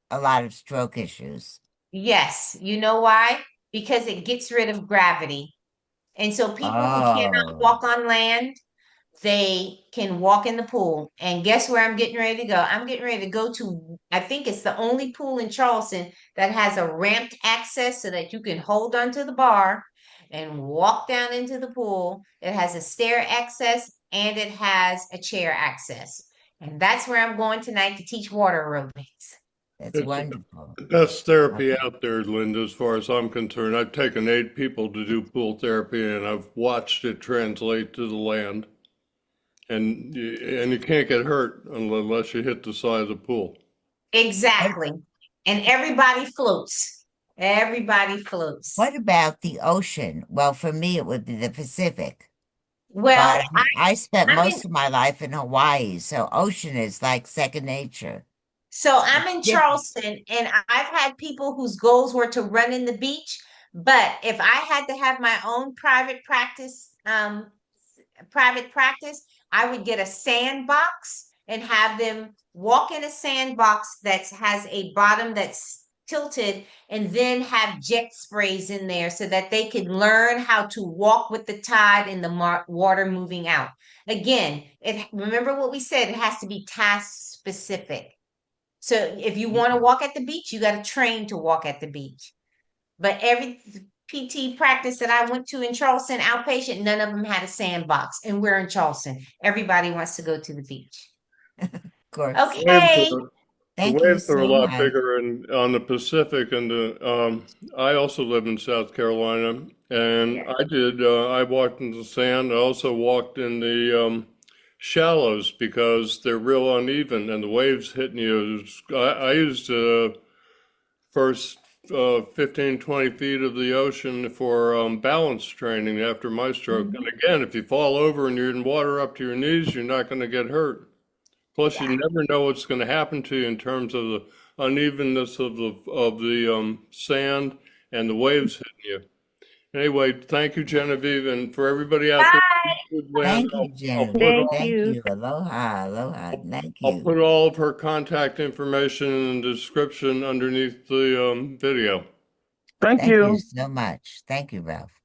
Speaker 3: a lot of stroke issues?
Speaker 2: Yes. You know why? Because it gets rid of gravity. And so people who cannot walk on land, they can walk in the pool. And guess where I'm getting ready to go? I'm getting ready to go to, I think it's the only pool in Charleston that has a ramped access so that you can hold onto the bar and walk down into the pool. It has a stair access and it has a chair access. And that's where I'm going tonight to teach water aerobics.
Speaker 3: That's
Speaker 1: It's
Speaker 3: wonderful.
Speaker 1: the best therapy out there, Linda, as far as I'm concerned. I've taken 8 people to do pool therapy and I've watched it translate to the land. And you can't get hurt unless you hit the side of the pool.
Speaker 2: Exactly. And everybody floats. Everybody floats.
Speaker 3: What about the ocean? Well, for me, it would be the Pacific.
Speaker 2: Well,
Speaker 3: But I spent
Speaker 2: I'm
Speaker 3: most of my life in Hawaii, so ocean is like second nature.
Speaker 2: So I'm in
Speaker 3: different.
Speaker 2: Charleston and I've had people whose goals were to run in the beach, but if I had to have my own private practice, I would get a sandbox and have them walk in a sandbox that has a bottom that's tilted and then have jet sprays in there so that they can learn how to walk with the tide and the water moving out. Again, remember what we said, it has to be task specific. So if you want to walk at the beach, you got to train to walk at the beach. But every PT practice that I went to in Charleston, outpatient, none of them had a sandbox. And we're in Charleston. Everybody wants to go to the beach.
Speaker 3: Of course.
Speaker 2: Okay.
Speaker 1: The waves are a lot bigger on the Pacific, and I also live in South Carolina, and I walked in the sand. I also walked in the shallows because they're real uneven and the waves hitting you. I used first 15, 20 feet of the ocean for balance training after my stroke. And again, if you fall over and you're in water up to your knees, you're not going to get hurt. Plus, you never know what's going to happen to you in terms of the unevenness of the sand and the waves hitting you. Anyway, thank you, Genevieve, and for everybody out there.
Speaker 3: Thank you, Genevieve. Thank you. Aloha, aloha. Thank you.
Speaker 1: I'll put all of her contact information in the description underneath the video.
Speaker 3: Thank you so much. Thank you, Ralph.